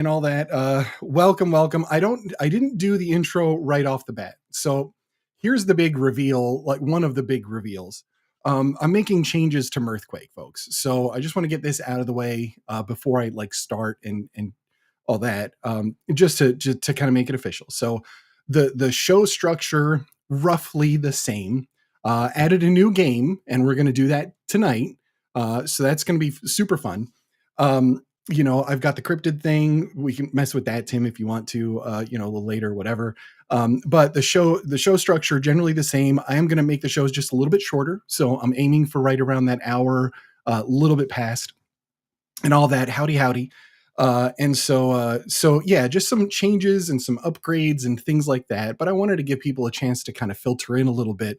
and all that. Welcome. I didn't do the intro right off the bat. So here's the big reveal, like one of the big reveals. I'm making changes to Mirth Quake, folks. So I just want to get this out of the way before I like start and all that. Just to kind of make it official. So the show structure roughly the same. Added a new game, and we're going to do that tonight. So that's going to be super fun. I've got the cryptid thing. We can mess with that, Tim, if you want to, a little later, whatever. But the show structure generally the same. I am going to make the shows just a little bit shorter, so I'm aiming for right around that hour, a little bit past, and all that. Howdy. So yeah, just some changes and some upgrades and things like that. But I wanted to give people a chance to kind of filter in a little bit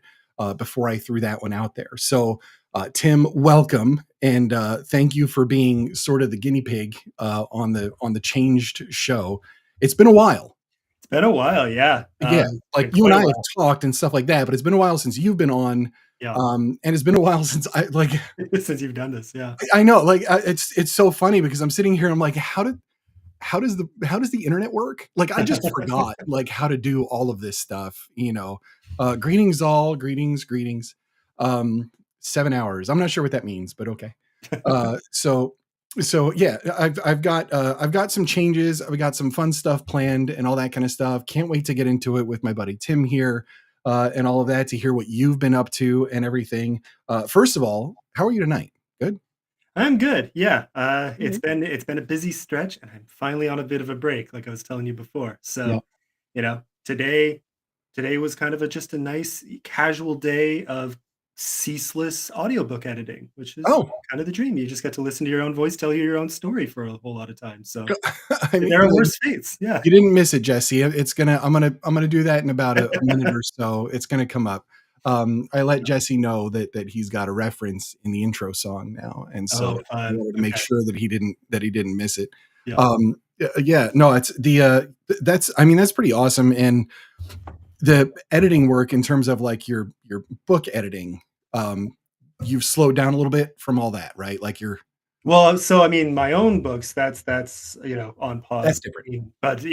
before I threw that one out there. So, Tim, welcome, and thank you for being sort of the guinea pig on the changed show. It's been a while. It's been a while, yeah. Yeah, like Been you and quite a I have while. talked and stuff like that, but it's been a while since you've been on, Yeah, and it's been a while since I like. since you've done this, yeah. I know, like it's so funny because I'm sitting here and I'm like, how does the internet work? Like I just forgot like how to do all of this stuff. Greetings all, greetings. 7 hours. I'm not sure what that means, but okay. So yeah, I've got some changes. I've got some fun stuff planned and all that kind of stuff. Can't wait to get into it with my buddy Tim here, and all of that, to hear what you've been up to and everything. First of all, how are you tonight? Good. I'm good, yeah. It's Mhm. been a busy stretch, and I'm finally on a bit of a break, like I was telling you before. Yeah. So, today was kind of just a nice casual day of ceaseless audiobook editing, which is Oh, kind of the dream. You just get to listen to your own voice tell you your own story for a whole lot of time. So I mean, there are worse fates. Yeah. you didn't miss it, Jesse. I'm gonna do that in about a minute or so. It's gonna come up. I let Jesse know that he's got a reference in the intro song now, and so Oh, I fun. wanted to make Okay. sure that he didn't miss it. Yeah. Yeah, no, it's that's pretty awesome, and the editing work in terms of like your book editing, um, you've slowed down a little bit from all that, right? Like Well, so I mean, my own books, that's on that's pause. different, But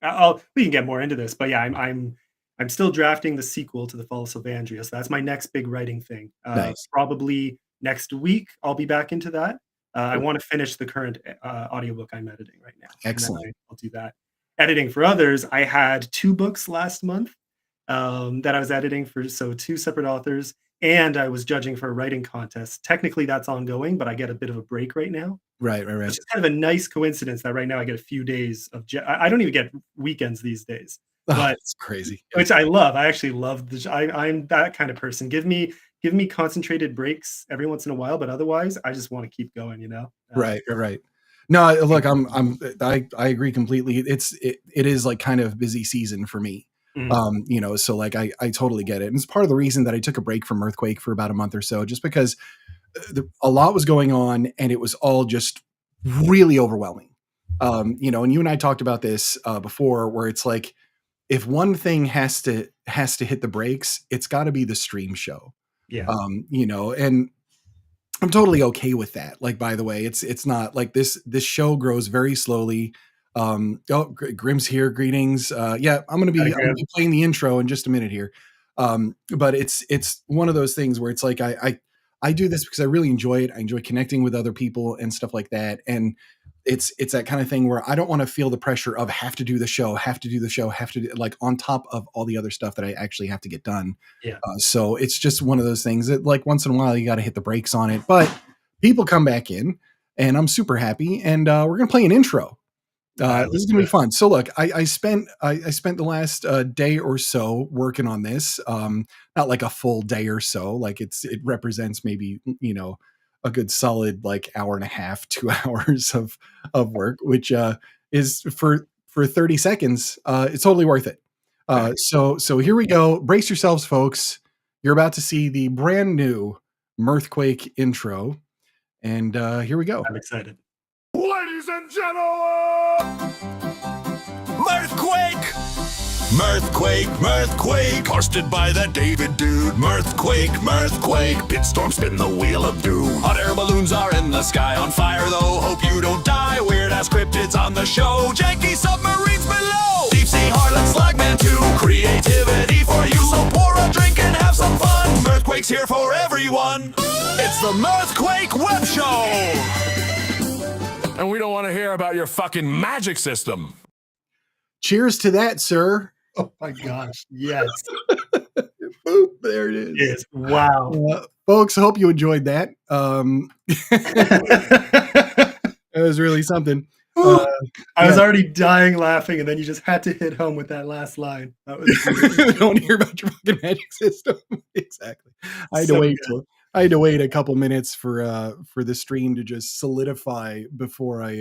I'll we can get more into this, but yeah, I'm still drafting the sequel to the Fall of Sylvandria. So that's my next big writing thing. nice, Probably next week I'll be back into that. I cool, want to finish the current audiobook I'm editing right now, and then excellent. I'll do that. Editing for others, I had two books last month that I was editing for, so two separate authors, and I was judging for a writing contest. Technically, that's ongoing, but I get a bit of a break right now. Right. It's just kind of a nice coincidence that right now I get a few days of I don't even get weekends these days, Oh, but it's crazy. Yeah. which I love. I actually love I'm that kind of person. Give me concentrated breaks every once in a while, but otherwise, I just wanna keep going, you know? Right. No, look, I agree completely. It is like kind of busy season for me. Mhm. So like I totally get it. And it's part of the reason that I took a break from Earthquake for about a month or so, just because a lot was going on and it was all just really overwhelming. And you and I talked about this before, where it's like if one thing has to hit the brakes, it's got to be the stream show. Yeah. And I'm totally okay with that. Like, by the way, it's not like this show grows very slowly. Grim's here. Greetings. Yeah, I'm gonna be playing the intro in just a minute here. But it's one of those things where it's like I do this because I really enjoy it. I enjoy connecting with other people and stuff like that. And it's that kind of thing where I don't want to feel the pressure of have to do the show, have to do the show, have to do, like on top of all the other stuff that I actually have to get done. Yeah. So it's just one of those things that, like, once in a while, you got to hit the brakes on it. But people come back in, and I'm super happy. And we're gonna play an intro. This Let's is do gonna be it. fun. So look, I spent the last day or so working on this. Not like a full day or so. Like it represents maybe a good solid like hour and a half, 2 hours of work, which is for 30 seconds. It's totally worth it. So here we go. Brace yourselves, folks. You're about to see the brand new Mirthquake intro, and here we go. I'm excited. Ladies and gentlemen, Mirth Quake! Mirth Quake, hosted by the David Dude. Mirth Quake, Pitstorm spin the wheel of doom. Hot air balloons are in the sky, on fire though, hope you don't die. Weird ass cryptids on the show, janky submarines below. Deep sea harlots, slagman 2, creativity for you. So pour a drink and have some fun. Mirthquake's here for everyone. It's the Mirth Quake Web Show. And we don't want to hear about your fucking magic system. Cheers to that, sir. Oh my gosh, yes. Boop, there it is. Yes. Wow. Folks, hope you enjoyed that. It was really something. I was already dying laughing, and then you just had to hit home with that last line. That was don't hear about your fucking magic system. Exactly. I had to wait a couple minutes for the stream to just solidify before I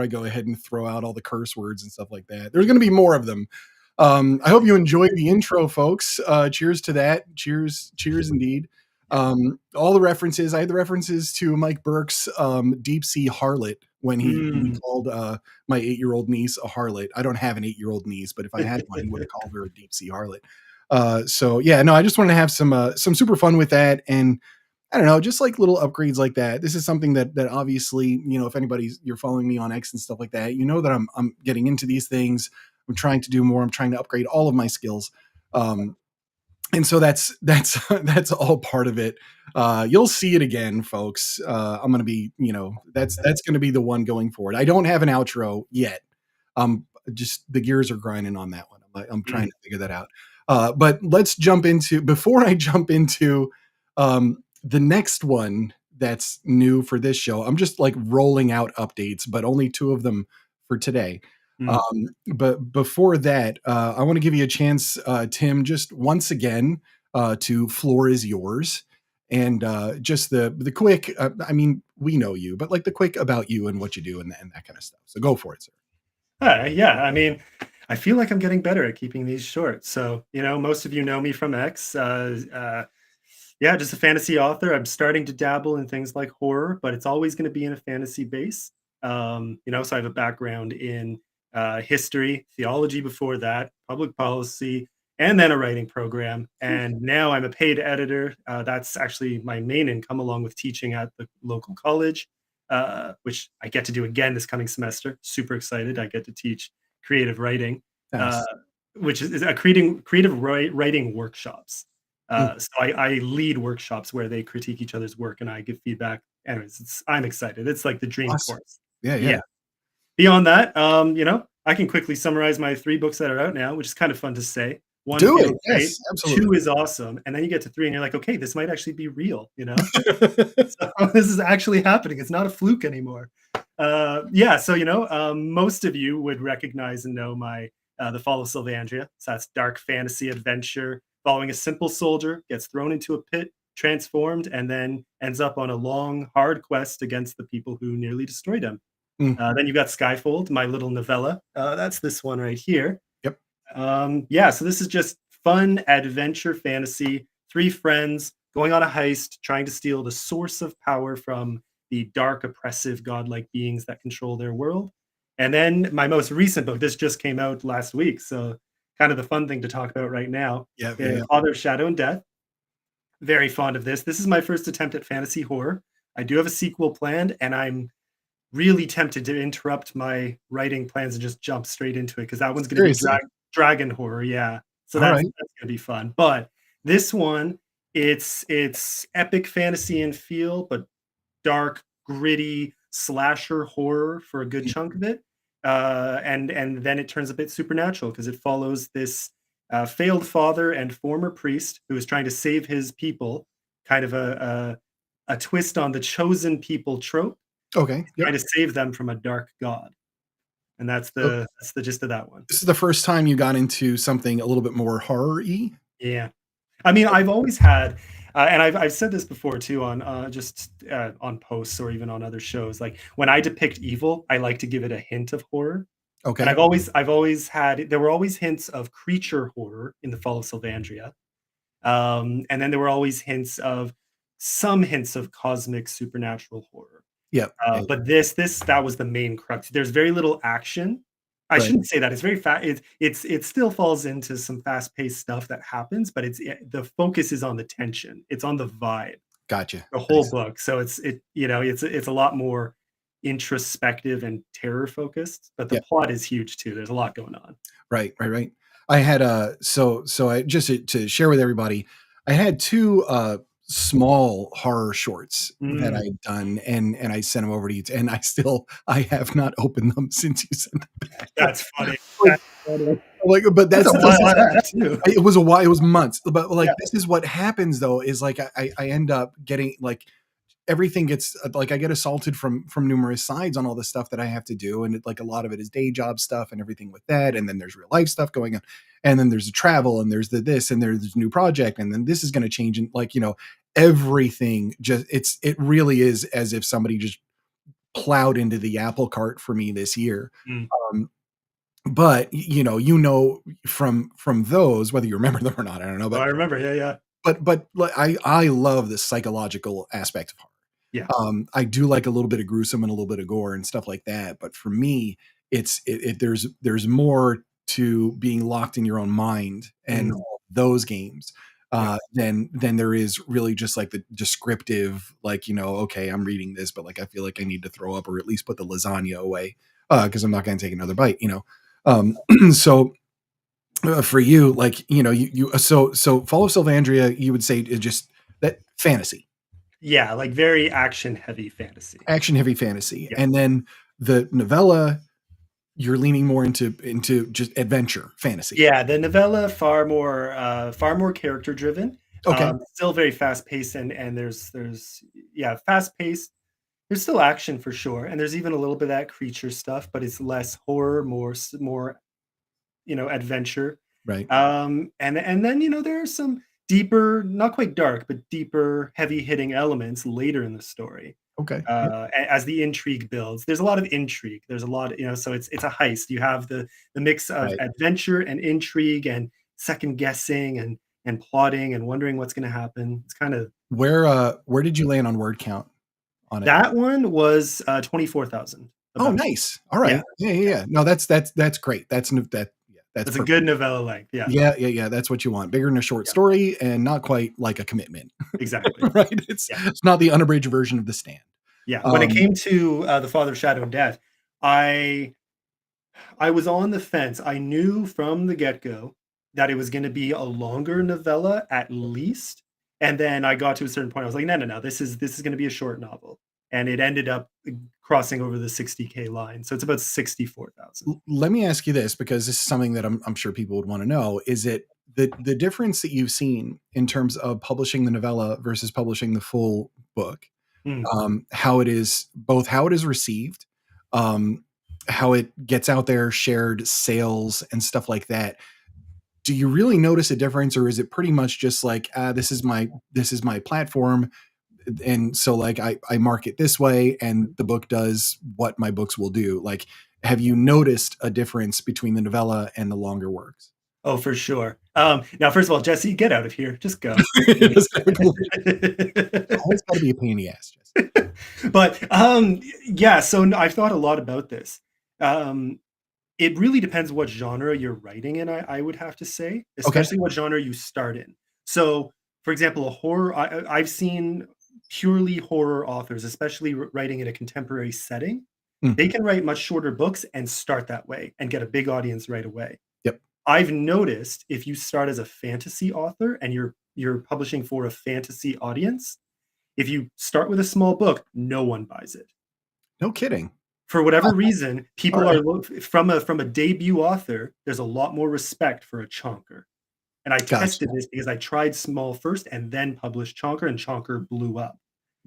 go ahead and throw out all the curse words and stuff like that. There's going to be more of them. I hope you enjoyed the intro, folks. Cheers to that. Cheers indeed. All the references. I had the references to Mike Burke's Deep Sea Harlot when he called my 8-year-old niece a harlot. I don't have an 8-year-old niece, but if I had one, I would have called her a deep sea harlot. So yeah, no, I just wanted to have some super fun with that. And I don't know, just like little upgrades like that. This is something that obviously, if you're following me on X and stuff like that, that I'm getting into these things. I'm trying to do more. I'm trying to upgrade all of my skills. And so that's all part of it. You'll see it again, folks. I'm going to be, that's going to be the one going forward. I don't have an outro yet. Just the gears are grinding on that one. I'm trying to figure that out. But let's before I jump into the next one that's new for this show. I'm just like rolling out updates, but only 2 of them for today. But before that, I want to give you a chance, Tim, just once again, to floor is yours. And just the quick, we know you, but like the quick about you and what you do and that kind of stuff. So go for it, sir. Yeah, I feel like I'm getting better at keeping these short. So, most of you know me from X. Just a fantasy author. I'm starting to dabble in things like horror, but it's always going to be in a fantasy base. So I have a background in history, theology before that, public policy, and then a writing program. And now I'm a paid editor. That's actually my main income, along with teaching at the local college, which I get to do again this coming semester. Super excited. I get to teach creative writing, Nice. which is a creative writing workshops. So I lead workshops where they critique each other's work and I give feedback. Anyways, I'm excited. It's like the dream Awesome. course. Yeah. Beyond that, I can quickly summarize my 3 books that are out now, which is kind of fun to say. 1 Do it. feels Yes, great, absolutely. 2 is awesome, and then you get to 3 and you're like, okay, this might actually be real, So this is actually happening. It's not a fluke anymore. Most of you would recognize and know my The Fall of Sylvandria. So that's dark fantasy adventure following a simple soldier, gets thrown into a pit, transformed, and then ends up on a long, hard quest against the people who nearly destroyed him. Then you've got Skyfold, my little novella. That's this one right here. Yep. So this is just fun adventure fantasy. 3 friends going on a heist, trying to steal the source of power from the dark, oppressive, godlike beings that control their world. And then my most recent book, this just came out last week, so kind of the fun thing to talk about right now. Yeah. Father of Shadow and Death. Very fond of this. This is my first attempt at fantasy horror. I do have a sequel planned, and I'm really tempted to interrupt my writing plans and just jump straight into it because that one's going to be dragon horror. Yeah. So that's going to be fun. But this one, it's epic fantasy and feel, but dark, gritty slasher horror for a good chunk of it. And then it turns a bit supernatural because it follows this failed father and former priest who is trying to save his people, kind of a twist on the chosen people trope. Okay. Yep. Trying to save them from a dark god. And that's the gist of that one. This is the first time you got into something a little bit more horror-y? Yeah. I've always had, and I've said this before too on on posts or even on other shows. Like when I depict evil, I like to give it a hint of horror. Okay. And I've always had, there were always hints of creature horror in The Fall of Sylvandria. And then there were always some hints of cosmic supernatural horror. Yeah. But that was the main crux. There's very little action. I Right. shouldn't say that. It's very fast. It still falls into some fast-paced stuff that happens, but the focus is on the tension. It's on the vibe, Gotcha. the whole Nice. book. So it's a lot more introspective and terror focused, but the Yeah. plot is huge too. There's a lot going on. Right. Right. Right. I had so I just to share with everybody, I had two small horror shorts that Mm, I'd done, and I sent them over to you, and I have not opened them since you sent them back. that's funny. Like, That's funny. but That's a this while is back too. it was a while, it was months, but like Yeah. this is what happens though, is like I end up getting like everything gets like I get assaulted from numerous sides on all the stuff that I have to do, and like a lot of it is day job stuff and everything with that, and then there's real life stuff going on, and then there's the travel, and there's the this, and there's a new project, and then this is going to change, and like everything just it really is as if somebody just plowed into the apple cart for me this year. Mm. Um, but from those, whether you remember them or not, I don't know, Oh, I remember. Yeah, yeah, but like, I love the psychological aspect of horror. yeah. I do like a little bit of gruesome and a little bit of gore and stuff like that. But for me, there's more to being locked in your own mind and Mm, all those games yeah. than there is really just like the descriptive, like, okay, I'm reading this, but like I feel like I need to throw up or at least put the lasagna away because I'm not going to take another bite. Um, so for you, like, so Fall of Sylvandria, you would say is just that fantasy, Yeah, like very action heavy fantasy. action heavy fantasy, Yeah. and then the novella, you're leaning more into just adventure fantasy. Yeah, the novella far more character driven. Okay. Still very fast paced and there's yeah, fast paced. There's still action for sure, and there's even a little bit of that creature stuff, but it's less horror, more adventure. Right. And then there are some deeper, not quite dark, but deeper, heavy hitting elements later in the story. Okay. Yep. As the intrigue builds, there's a lot of intrigue. There's a lot, so it's a heist. You have the mix of Right. adventure and intrigue and second guessing and plotting and wondering what's going to happen. It's kind of Where did you land on word count on it? that one was 24,000 Oh, about. nice. All Yeah, right. Yeah, yeah, yeah. yeah. No, that's great. That's It's a perfect. good novella length. Yeah, Yeah, yeah, yeah. That's what you want. Bigger than a short yeah, story and not quite like a commitment. exactly. Right? It's Yeah. it's not the unabridged version of The Stand. Yeah, when it Um, came to, The Father of Shadow and Death, I I was on the fence. I knew from the get-go that it was gonna be a longer novella at least, and then I got to a certain point, I was like, "No, no, no, this is gonna be a short novel," and it ended up, crossing over the 60K line, so it's about 64,000. Let me ask you this, because this is something that I'm sure people would want to know. Is it the difference that you've seen in terms of publishing the novella versus publishing the full book? Mm. How it is, both how it is received, um, how it gets out there, shared, sales, and stuff like that. Do you really notice a difference, or is it pretty much just like, this is my platform, and so like I mark it this way, and the book does what my books will do? Like, have you noticed a difference between the novella and the longer works? Oh, for sure. Now, first of all, Jesse, get out of here. Just go. It's always got to be a pain in the ass, Jesse. But, yeah, so n I've thought a lot about this. Um, it really depends what genre you're writing in, I would have to say, Okay. especially what genre you start in. So, for example, a horror I've seen purely horror authors, especially writing in a contemporary setting, Mm. they can write much shorter books and start that way and get a big audience right away. Yep. I've noticed if you start as a fantasy author and you're publishing for a fantasy audience, if you start with a small book, no one buys it. No kidding. For whatever reason, All people right. are from a debut author, there's a lot more respect for a chonker. And I Gotcha. tested this because I tried small first and then published chonker, and chonker blew up.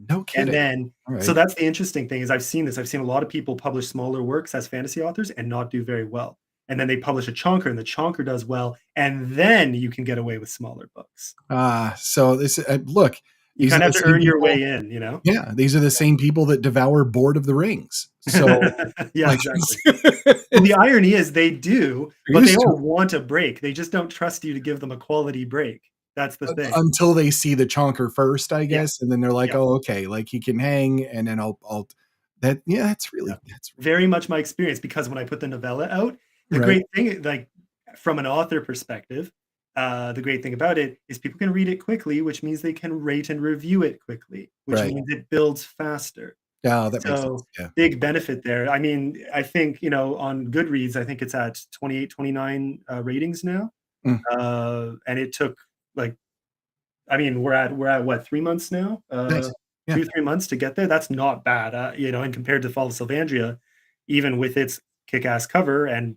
No And kidding. then All so right. that's the interesting thing is I've seen this. I've seen a lot of people publish smaller works as fantasy authors and not do very well. And then they publish a chonker and the chonker does well, and then you can get away with smaller books. So this look, You these are kinda the have to same earn your people. way in, you know? Yeah, these are the Yeah. same people that devour Board of the Rings. So Yeah, like, exactly. And the irony is they do, they're but they used to all want a break. They just don't trust you to give them a quality break. That's the thing. until they see the chonker first, I Yeah, guess, and then they're like, yeah, "Oh, okay, like he can hang," and then I'll that yeah, yeah. that's really Very much my experience because when I put the novella out, The Right. great thing, like, from an author perspective, the great thing about it is people can read it quickly, which means they can rate and review it quickly, which Right. means it builds faster. Yeah, that makes sense. So, Yeah. big benefit there. I mean, I think, on Goodreads, I think it's at 28, 29 ratings now. Mm, And it took, like, I mean, we're at what, 3 months now? nice. Yeah. 2, 3 months to get there. That's not bad, and compared to Fall of Sylvandria, even with its kick-ass cover and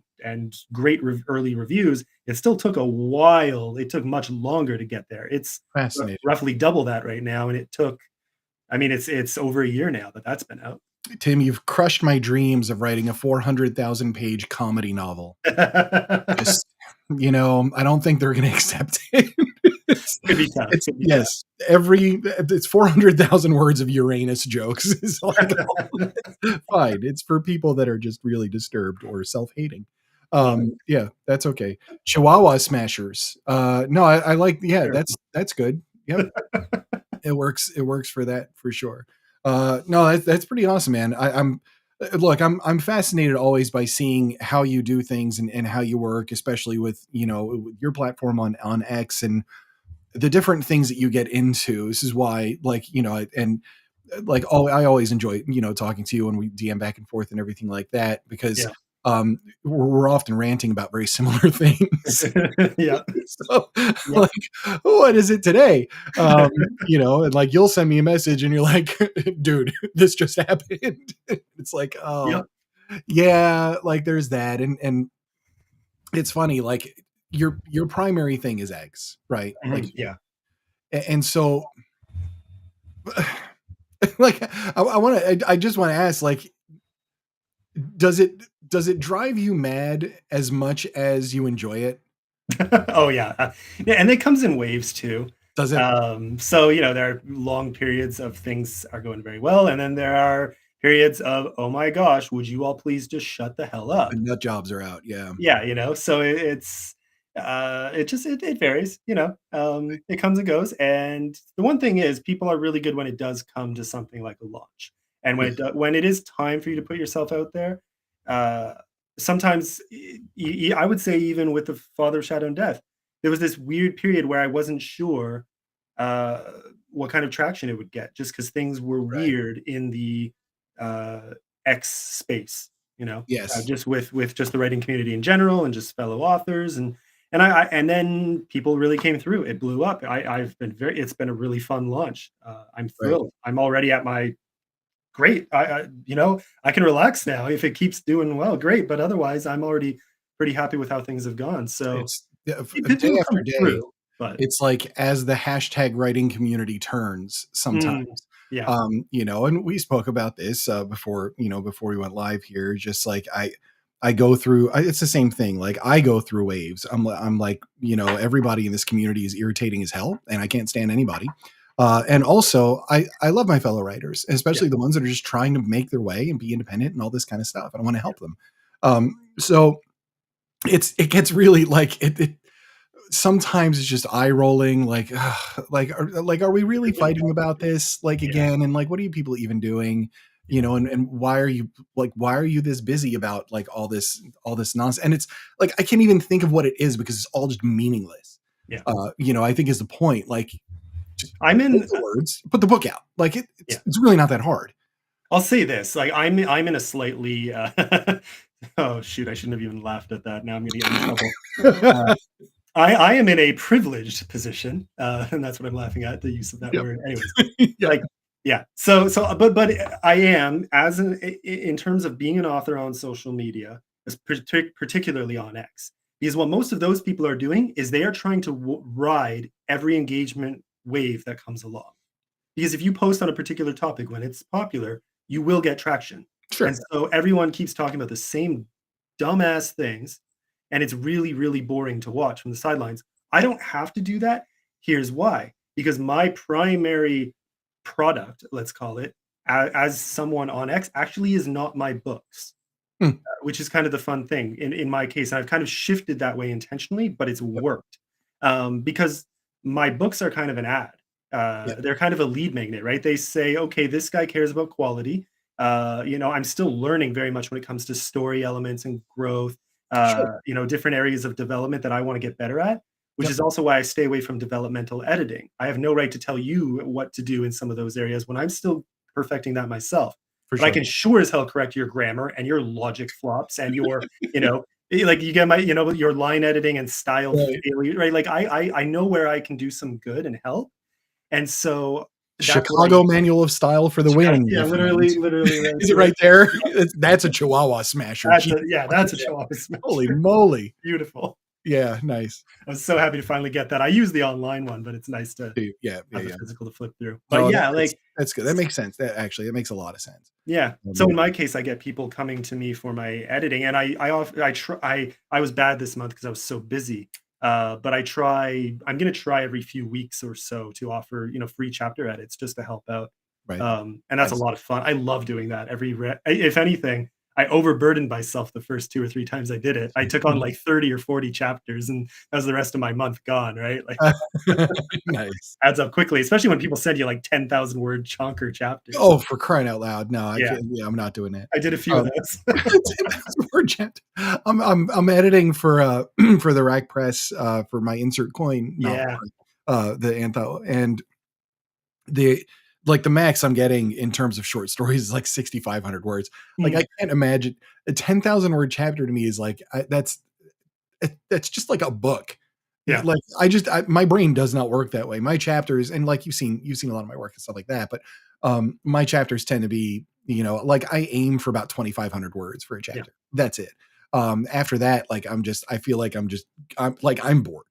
great early reviews, it still took a while. It took much longer to get there. It's Fascinating. roughly double that right now, and it took, I mean, it's over a year now that that's been out. Tim, you've crushed my dreams of writing a 400,000 page comedy novel. Just, I don't think they're going to accept it. it's, Could be tough, it's could be yes, it's 400,000 words of Uranus jokes. It's like, tough. fine. It's for people that are just really disturbed or self-hating. Love it. Yeah, that's okay. Chihuahua smashers. No, I like, yeah, Sure. that's good. Yep. It works. It works for that for sure. No, that's pretty awesome, man. Look, I'm fascinated always by seeing how you do things and how you work, especially with with your platform on X and the different things that you get into. This is why, like, and like, oh, I always enjoy talking to you when we DM back and forth and everything like that because Yeah. we're often ranting about very similar things. Yeah. So, Yep. like, what is it today? Um, and like you'll send me a message and you're like, dude, this just happened. It's like, oh, Yep. yeah, like there's that. And it's funny, like your primary thing is eggs, right? Like, Mhm. Yeah. and so like I just want to ask, like, does it does it drive you mad as much as you enjoy it? Oh, yeah. Yeah, and it comes in waves too. Does it? So, there are long periods of things are going very well, and then there are periods of, "Oh my gosh, would you all please just shut the hell The up?" nut jobs are out. Yeah. Yeah, so it varies, it comes and goes, and the one thing is people are really good when it does come to something like a launch, and Yeah. when it is time for you to put yourself out there, uh, sometimes I would say even with the Father of Shadow and Death, there was this weird period where I wasn't sure, uh, what kind of traction it would get just because things were Right. weird in the, uh, X space, Yes. just with just the writing community in general and just fellow authors and then people really came through. It blew up. I've been very it's been a really fun launch. I'm Right. thrilled. I'm already at my great. I can relax now. If it keeps doing well, great. But otherwise, I'm already pretty happy with how things have gone. So It's yeah, day people after come day. through, but It's like as the hashtag writing community turns sometimes. mm, yeah, And we spoke about this before we went live here. Just like I go through it's the same thing. Like I go through waves. I'm like, everybody in this community is irritating as hell, and I can't stand anybody. And also I love my fellow writers, yeah, especially the ones that are just trying to make their way and be independent and all this kind of stuff. And I want to help them. So it gets really like it sometimes it's just eye rolling, like, ugh, like, are we really fighting about this, like, yeah. again? And like, what are you people even doing? And why are you this busy about like all this nonsense? And it's like I can't even think of what it is because it's all just meaningless. Yeah. I think is the point. Like, just I'm write in. the words, put the book out. Like Yeah. it's really not that hard. I'll say this. Like I'm in a slightly. Oh shoot! I shouldn't have even laughed at that. Now I'm going to get in trouble. Uh, I am in a privileged position, and that's what I'm laughing at, the use of that Yep. word. Anyways, Yeah. like, yeah. But I am in terms of being an author on social media, particularly on X, because what most of those people are doing is they are trying to ride every engagement wave that comes along. Because if you post on a particular topic when it's popular, you will get traction, and Sure. so everyone keeps talking about the same dumbass things, and it's really, really boring to watch from the sidelines. I don't have to do that. Here's why. Because my primary product, let's call it, as someone on X, actually is not my books, Hmm. which is kind of the fun thing in my case. I've kind of shifted that way intentionally, but it's Yep. worked because my books are kind of an ad. Yep. They're kind of a lead magnet, right? They say, okay, this guy cares about quality. I'm still learning very much when it comes to story elements and growth Sure. different areas of development that I want to get better at, which Yep. is also why I stay away from developmental editing. I have no right to tell you what to do in some of those areas when I'm still perfecting that myself. For But I sure. can sure as hell correct your grammar and your logic flops and your, like you get my, your line editing and style Right. failure, right? Like I know where I can do some good and help. And so that's what Chicago Manual of Style for the win, yeah, my friend. literally right Is it there. right there? That's a Chihuahua smasher. That's Jesus that's a Christ. chihuahua smash. Holy moly. Beautiful. Yeah, nice. I was so happy to finally get that. I use the online one, but it's nice to Dude, yeah, have the yeah. physical to flip through. But No, yeah, that's good. That makes sense. That makes a lot of sense. yeah. So in my case, I get people coming to me for my editing, and I was bad this month because I was so busy. But I'm gonna try every few weeks or so to offer, free chapter edits just to help out. Right. And that's a Nice. lot of fun. I love doing that. If anything, I overburdened myself the first 2 or 3 times I did it. I took on like 30 or 40 chapters, and that was the rest of my month gone, right? Like Nice. adds up quickly, especially when people send you like 10,000 word chunker chapters. Oh, for crying out loud. No, I Yeah. can't. Yeah, I'm not doing that. I did a few of those. Word chapter. I'm editing for for the Rack Press for my insert coin Yeah. the antho, and the the max I'm getting in terms of short stories is like 6,500 words. Like Mm. I can't imagine a 10,000 word chapter to me is like that's just like a book. Yeah. Like my brain does not work that way. My chapters, and like you've seen a lot of my work and stuff like that, but my chapters tend to be, like I aim for about 2,500 words for a Yeah. chapter. That's it. After that, like I feel like I'm bored.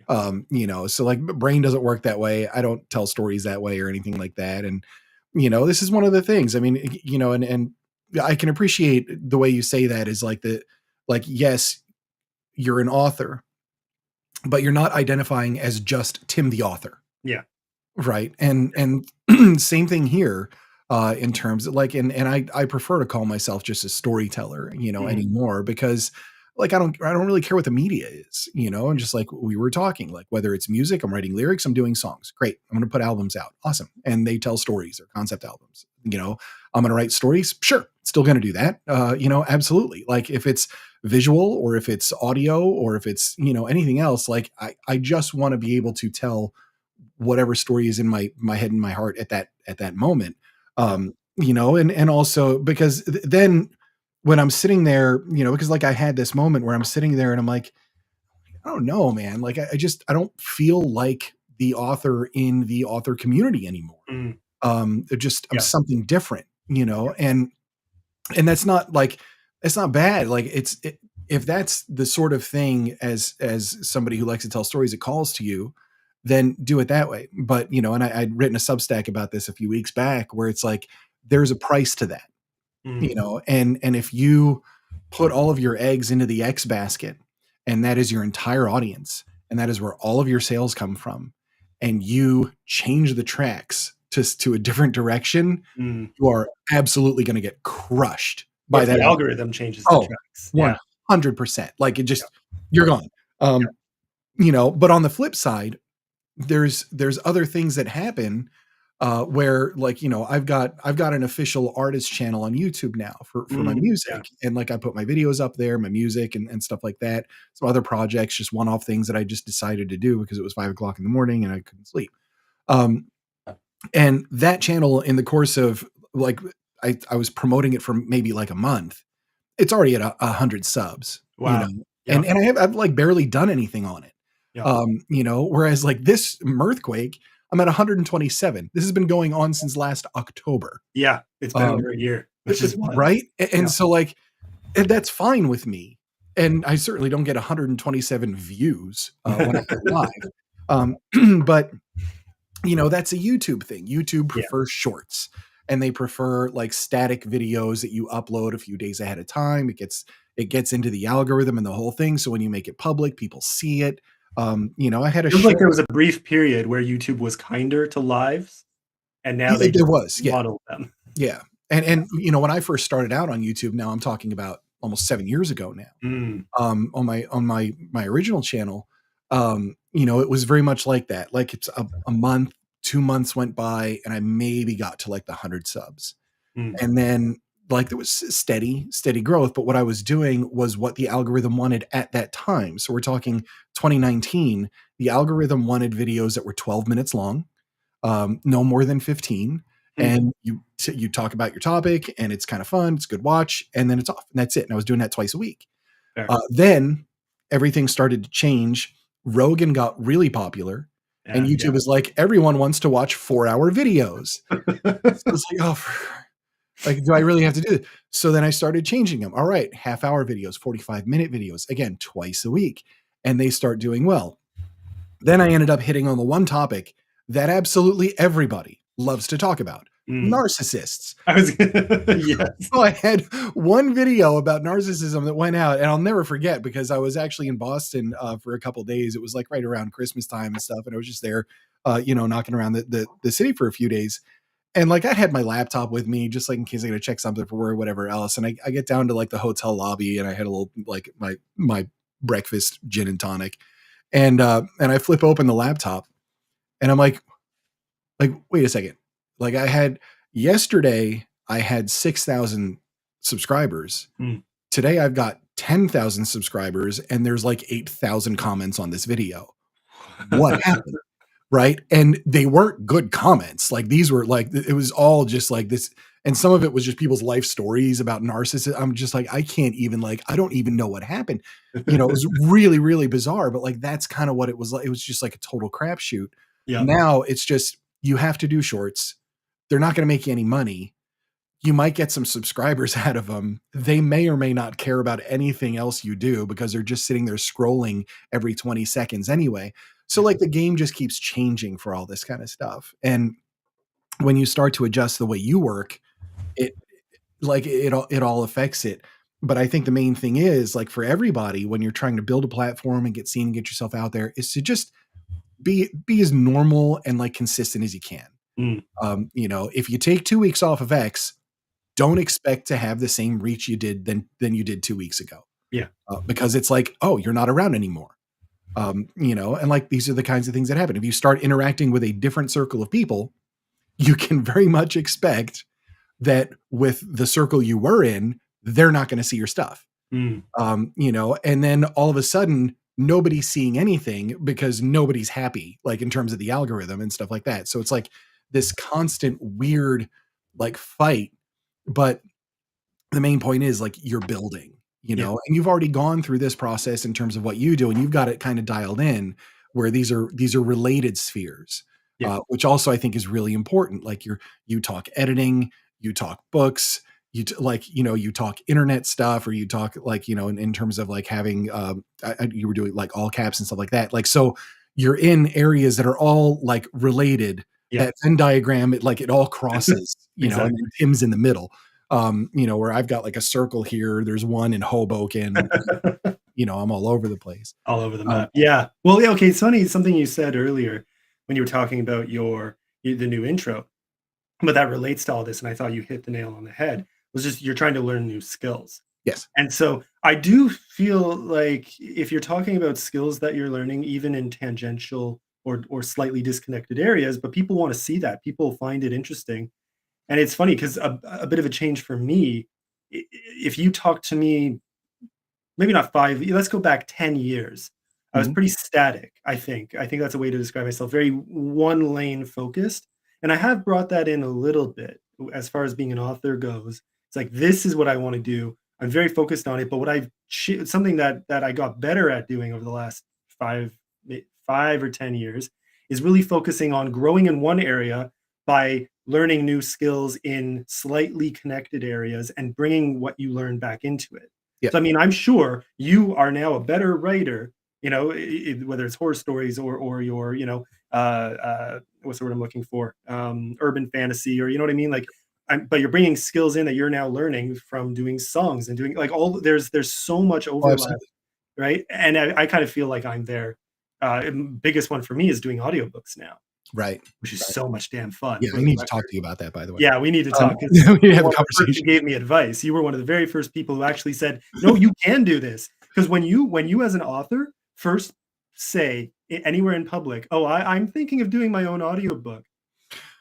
So like brain doesn't work that way. I don't tell stories that way or anything like that. And, this is one of the things. I mean, and I can appreciate the way you say that is yes, you're an author, but you're not identifying as just Tim the author. Yeah. Right. And same thing here, in terms of and I prefer to call myself just a storyteller, Mhm. anymore, because I don't really care what the media is, and just like we were talking, like whether it's music, I'm writing lyrics, I'm doing songs. Great. I'm going to put albums out. Awesome. And they tell stories or concept albums, I'm going to write stories. Sure. Still going to do that. Absolutely. Like if it's visual or if it's audio or if it's, anything else, like I just want to be able to tell whatever story is in my head and my heart at that moment. And also because then when I'm sitting there, because like I had this moment where I'm sitting there and I'm like, I don't know, man. Like I don't feel like the author in the author community anymore. Mm. I'm Yeah. something different, and that's not it's not bad. Like if that's the sort of thing as somebody who likes to tell stories, it calls to you, then do it that way. But and I'd written a Substack about this a few weeks back where it's like there's a price to that, Mm. and if you put all of your eggs into the X basket, and that is your entire audience, and that is where all of your sales come from, and you change the tracks to a different direction, Mm. you are absolutely going to get crushed Or by if that. the algorithm changes the tracks. Yeah. 100%. Like it just, you're gone. But on the flip side, there's other things that happen where I've got an official artist channel on YouTube now for my Mm. music. Yeah. And like I put my videos up there, my music and stuff like that. Some other projects, just one-off things that I just decided to do because it was 5 o'clock in the morning and I couldn't sleep. And that channel, in the course of I was promoting it for maybe like a month. It's already at 100 subs, Wow. Yeah. and I've like barely done anything on it. Yeah. Whereas like this Mirth Quake, I'm at 127. This has been going on since last October. Yeah. It's been over a year, which is wild. Right. And Yeah. so and that's fine with me. And I certainly don't get 127 views when I go live. But that's a YouTube thing. YouTube prefers shorts, and they prefer like static videos that you upload a few days ahead of time. It gets into the algorithm and the whole thing. So when you make it public, people see it. I had It feels like there was a brief period where YouTube was kinder to lives, and now they there was, modeled them. yeah. And when I first started out on YouTube, now I'm talking about almost 7 years ago now. Mm. On my original channel, it was very much like that. Like it's a month, 2 months went by, and I maybe got to like the 100 subs. Mm. And then like there was steady growth, but what I was doing was what the algorithm wanted at that time. So we're talking 2019. The algorithm wanted videos that were 12 minutes long, no more than 15. And you talk about your topic, and it's kind of fun. It's a good watch, and then it's off, and that's it. And I was doing that twice a week. Then everything started to change. Rogan got really popular, and YouTube is like, everyone wants to watch 4-hour videos. So it's like, oh, like, do I really have to do it? So then I started changing them. All right, half-hour videos, 45-minute videos, again, twice a week, and they start doing well. Then I ended up hitting on the one topic that absolutely everybody loves to talk about. Narcissists. Yes. So I had one video about narcissism that went out, and I'll never forget, because I was actually in Boston for a couple of days. It was like right around Christmas time and stuff, and I was just there, knocking around the city for a few days. And like I had my laptop with me just like in case I got to check something for work or whatever else. And I get down to like the hotel lobby, and I had a little like my breakfast gin and tonic, and I flip open the laptop, and I'm like, wait a second. Like yesterday I had 6,000 subscribers. Today I've got 10,000 subscribers, and there's like 8,000 comments on this video. What happened? Right. And they weren't good comments. Like these were like, it was all just like this. And some of it was just people's life stories about narcissists. I'm just like, I can't even I don't even know what happened. It was really, really bizarre, but like, that's kind of what it was like. It was just like a total crapshoot. Yeah. Now it's just, you have to do shorts. They're not going to make you any money. You might get some subscribers out of them. They may or may not care about anything else you do, because they're just sitting there scrolling every 20 seconds anyway. So like the game just keeps changing for all this kind of stuff. And when you start to adjust the way you work, it all affects it. But I think the main thing is, like, for everybody, when you're trying to build a platform and get seen and get yourself out there, is to just be as normal and like consistent as you can. If you take 2 weeks off of X, don't expect to have the same reach you did than you did 2 weeks ago. Yeah. Because it's like, oh, you're not around anymore. And like, these are the kinds of things that happen. If you start interacting with a different circle of people, you can very much expect that with the circle you were in, they're not going to see your stuff. And then all of a sudden, nobody's seeing anything because nobody's happy, like in terms of the algorithm and stuff like that. So it's like this constant weird like fight. But the main point is, like, you're building, and you've already gone through this process in terms of what you do, and you've got it kind of dialed in where these are related spheres, which also I think is really important. Like you talk editing, you talk books, you talk internet stuff, or you talk like, in terms of like having, you were doing like all caps and stuff like that. Like, so you're in areas that are all like related. That Venn diagram, it all crosses, exactly. And then Tim's in the middle, where I've got like a circle here. There's one in Hoboken, I'm all over the place. All over the map. Yeah. Well, yeah. Okay. It's funny. Something you said earlier when you were talking about the new intro, but that relates to all this. And I thought you hit the nail on the head. Was just, you're trying to learn new skills. Yes. And so I do feel like if you're talking about skills that you're learning, even in tangential or slightly disconnected areas, but people want to see that. People find it interesting. And it's funny because a bit of a change for me, if you talk to me, maybe not 5, let's go back 10 years. I was pretty static, I think. I think that's a way to describe myself, very one lane focused. And I have brought that in a little bit as far as being an author goes. It's like, this is what I want to do. I'm very focused on it. But what something that I got better at doing over the last 5 or 10 years is really focusing on growing in one area by learning new skills in slightly connected areas and bringing what you learned back into it. Yeah. So, I mean, I'm sure you are now a better writer, whether it's horror stories or your, what's the word I'm looking for? Urban fantasy, or, you know what I mean? Like, but you're bringing skills in that you're now learning from doing songs and doing like there's so much overlap, right? And I kind of feel like I'm there. Biggest one for me is doing audiobooks now. Right. Which is so much damn fun. Yeah, we need to talk to you about that, by the way. Yeah, we need to talk. We need to have a conversation. You gave me advice. You were one of the very first people who actually said, no, you can do this. Because when you as an author first say anywhere in public, oh, I'm thinking of doing my own audiobook,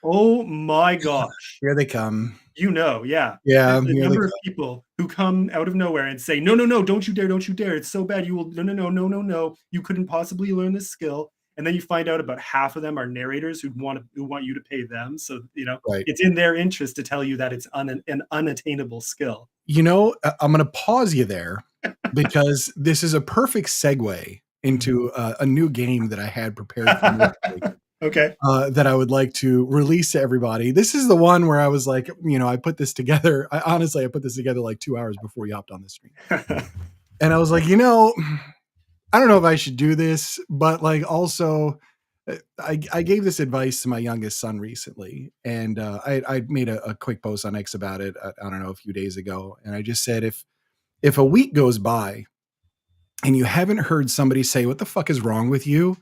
Oh my gosh. Here they come. Yeah. Yeah, The here they number come. of people who come out of nowhere and say, "No, no, no, don't you dare, don't you dare. It's so bad. You will no, no, no, no, no, no. You couldn't possibly learn this skill." And then you find out about half of them are narrators who want you to pay them. So, Right. it's in their interest to tell you that it's an unattainable skill. I'm going to pause you there because this is a perfect segue into a new game that I had prepared for Mirth Quake, Okay. that I would like to release to everybody. This is the one where I was like, I put this together. I put this together like 2 hours before we hopped on the stream. And I was like, I don't know if I should do this, but like also I gave this advice to my youngest son recently, and I made a quick post on X about it. I don't know, a few days ago, and I just said if a week goes by and you haven't heard somebody say, "What the fuck is wrong with you?"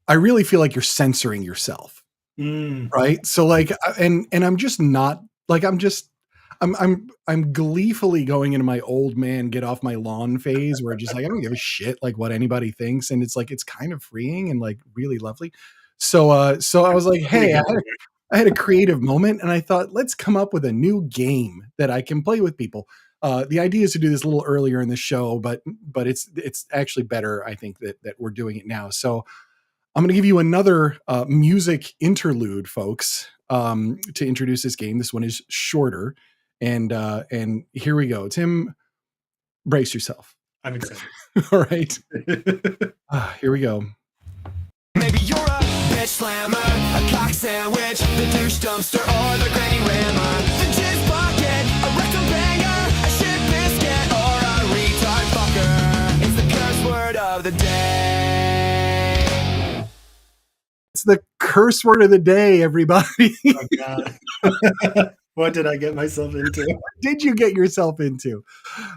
I really feel like you're censoring yourself, Mm. right? So like, and I'm just not like I'm gleefully going into my old man get off my lawn phase where just like I don't give a shit like what anybody thinks, and it's like it's kind of freeing and like really lovely. So I was like, hey, I had a creative moment, and I thought let's come up with a new game that I can play with people. The idea is to do this a little earlier in the show, but it's actually better, I think, that we're doing it now. So I'm going to give you another music interlude, folks, to introduce this game. This one is shorter, and here we go. Tim, brace yourself. I'm excited. All right, here we go. Maybe you're a bitch slammer, a cock sandwich, the douche dumpster, or the granny rammer, the jizz bucket, a rectum banger, a shit biscuit, or a retard fucker. It's the curse word of the day. It's the curse word of the day, everybody. Oh, God. What did I get myself into? What did you get yourself into?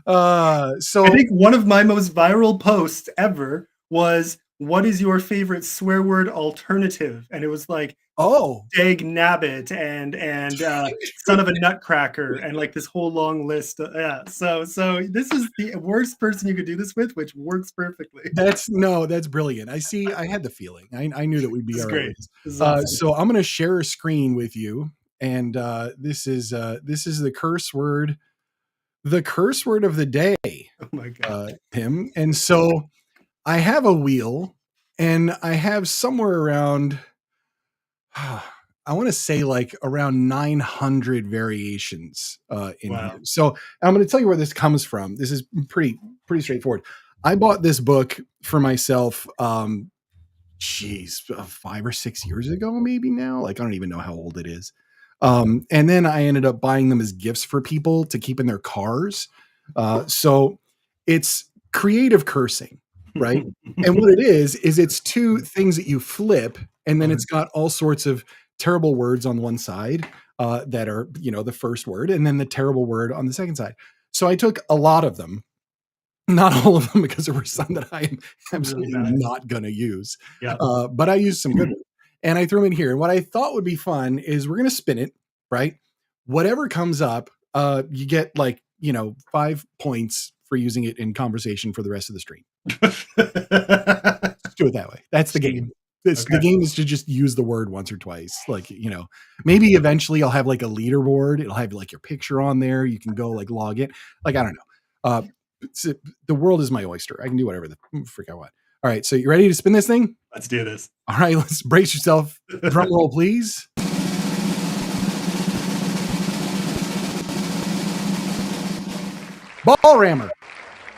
So I think one of my most viral posts ever was, "What is your favorite swear word alternative?" And it was like, oh, "Dag nabbit" and "son of a nutcracker," and like this whole long list. Yeah. So this is the worst person you could do this with, which works perfectly. that's brilliant. I see. I had the feeling. I knew that we'd be This is all great. right. This is awesome. So I'm going to share a screen with you, and this is the curse word of the day, Oh my God. Tim. And so I have a wheel, and I have somewhere around, I want to say like around 900 variations in Wow. here. So I'm going to tell you where this comes from. This is pretty straightforward. I bought this book for myself. 5 or 6 years ago, maybe now. Like, I don't even know how old it is. And then I ended up buying them as gifts for people to keep in their cars. So it's creative cursing, right? And what it is it's two things that you flip, and then it's got all sorts of terrible words on one side that are, the first word, and then the terrible word on the second side. So I took a lot of them. Not all of them, because there were some that I am absolutely Really bad. not going to use. Yeah. But I used some good ones. And I threw them in here. And what I thought would be fun is we're going to spin it, right? Whatever comes up, you get 5 points for using it in conversation for the rest of the stream. Let's do it that way. That's the game. The game is to just use the word once or twice. Maybe eventually I'll have like a leaderboard. It'll have like your picture on there. You can go like log in. Like, I don't know. The world is my oyster. I can do whatever the frick I want. All right, so you ready to spin this thing? Let's do this. All right, let's brace yourself. Drum roll, please. Ball rammer.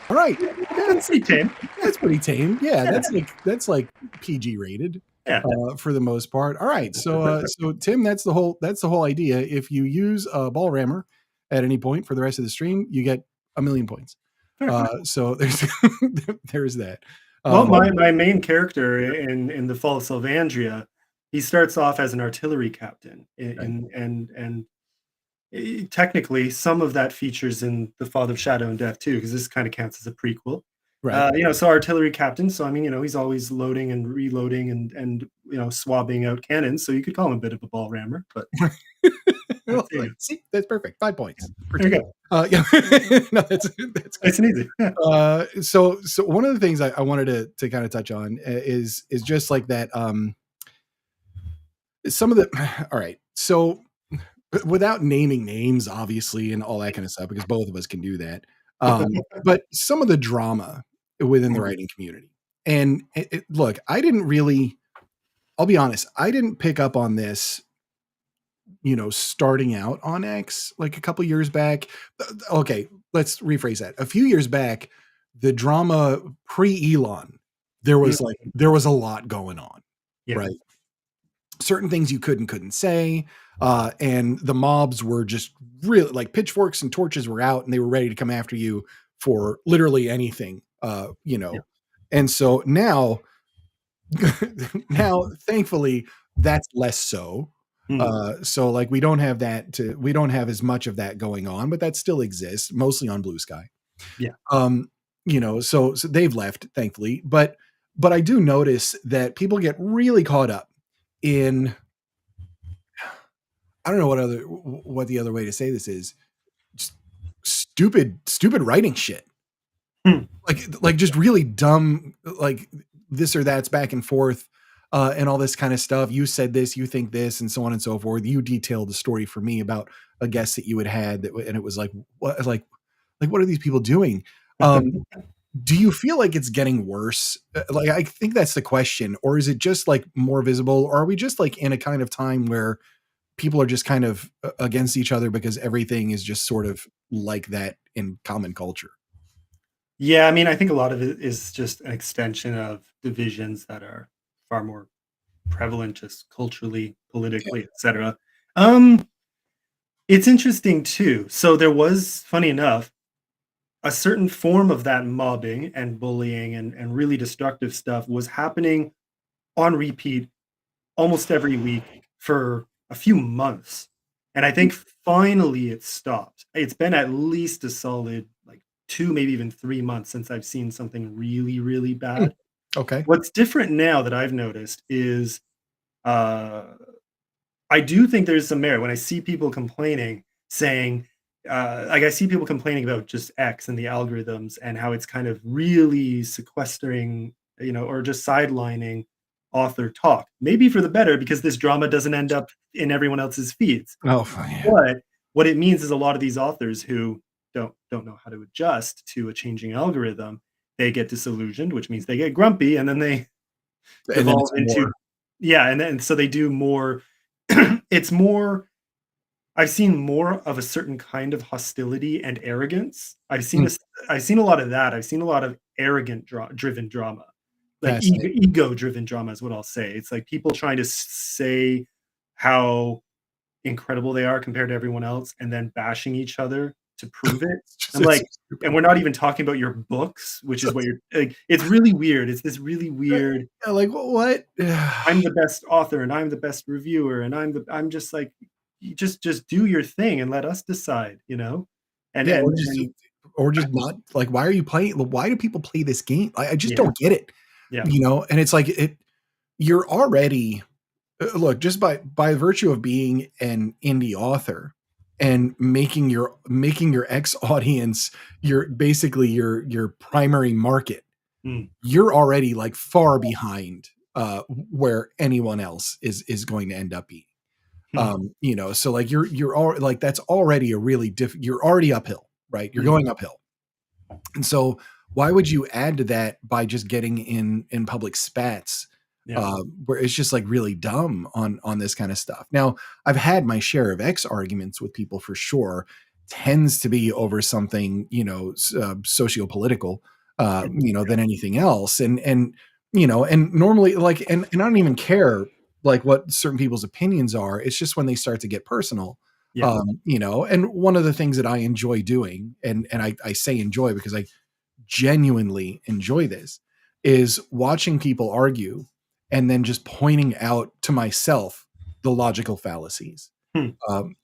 All right, That's pretty tame. that's pretty tame. Yeah, that's like PG rated. Yeah. For the most part. All right, so Tim, that's the whole idea. If you use a ball rammer at any point for the rest of the stream, you get 1,000,000 points. So there's that. Well, my main character in the Fall of Sylvandria, he starts off as an artillery captain, and technically some of that features in the Father of Shadow and Death too, because this kind of counts as a prequel. right. So artillery captain. So I mean, he's always loading and reloading and swabbing out cannons. So you could call him a bit of a ball rammer, but Well, see, that's perfect. 5 points. there you go. Yeah. No, that's Nice and easy. Yeah. So one of the things I wanted to kind of touch on is just like that. some of the all right. So without naming names, obviously, and all that kind of stuff, because both of us can do that. But some of the drama within the Mm, writing community. And look, I didn't really, I'll be honest, I didn't pick up on this, starting out on X like a couple years back. Okay, let's rephrase that. A few years back, the drama pre-Elon, mm, there was a lot going on, yeah, right? Certain things you couldn't say, and the mobs were just really like pitchforks and torches were out, and they were ready to come after you for literally anything, yeah. And so now, now, thankfully, that's less so. Mm, So like we don't have as much of that going on, but that still exists, mostly on Blue Sky. yeah. Um, so they've left, thankfully, but I do notice that people get really caught up in, I don't know what the other way to say this is, just stupid writing shit. Hmm, Like just really dumb, like this or that's back and forth, and all this kind of stuff. You said this, you think this, and so on and so forth. You detailed the story for me about a guest that you had that, and it was like, what, like what are these people doing? Um, do you feel like it's getting worse? Like, I think that's the question, or is it just like more visible, or are we just like in a kind of time where people are just kind of against each other because everything is just sort of like that in common culture? Yeah, I mean, I think a lot of it is just an extension of divisions that are far more prevalent just culturally, Yeah. politically, etc. Um, it's interesting too. So there was, funny enough, a certain form of that mobbing and bullying and really destructive stuff was happening on repeat almost every week for a few months. And I think finally it stopped. It's been at least a solid like 2, maybe even 3 months since I've seen something really, really Hmm. bad. Okay. What's different now that I've noticed is, uh, I do think there's some merit when I see people complaining, saying, like I see people complaining about just X and the algorithms and how it's kind of really sequestering, or just sidelining author talk. Maybe for the better because this drama doesn't end up in everyone else's feeds. Oh, fine. Yeah. But what it means is a lot of these authors who don't know how to adjust to a changing algorithm, they get disillusioned, which means they get grumpy, and then they And then devolve it's into, more. yeah, and then so they do more. It's more, I've seen more of a certain kind of hostility and arrogance. Mm, I've seen a lot of that. I've seen a lot of driven drama, like fascinating. ego driven drama is what I'll say. It's like people trying to say how incredible they are compared to everyone else, and then bashing each other to prove it. I'm It's so like, stupid. and we're not even talking about your books, which is what you're like. It's really weird. It's this really weird. Yeah, like what? I'm the best author, and I'm the best reviewer, and I'm just like, you just do your thing and let us decide, you know? And Yeah, and and or just not like, why are you playing? Why do people play this game? I just yeah, don't get it. yeah. And it's like you're already, look, just by virtue of being an indie author and making your X audience your basically your primary market, Mm, you're already like far behind where anyone else is going to end up being. hmm, So like you're all like that's already a really you're already uphill, right? You're mm, going uphill. And so why would you add to that by just getting in public spats, yeah, where it's just like really dumb on this kind of stuff? Now, I've had my share of X arguments with people for sure. Tends to be over something, socio-political, yeah, than anything else. And normally like, and I don't even care like what certain people's opinions are. It's just when they start to get personal, yeah, and one of the things that I enjoy doing, and I say enjoy because I genuinely enjoy this, is watching people argue and then just pointing out to myself the logical fallacies. hmm,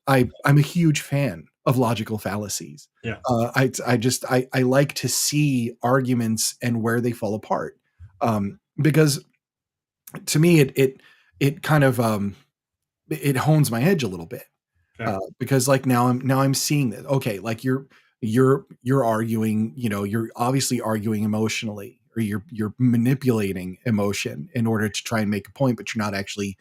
I'm a huge fan of logical fallacies. yeah, I like to see arguments and where they fall apart, because to me it kind of it hones my edge a little bit, fair. because like now I'm seeing that, okay, like you're arguing, you're obviously arguing emotionally, or you're manipulating emotion in order to try and make a point, but you're not actually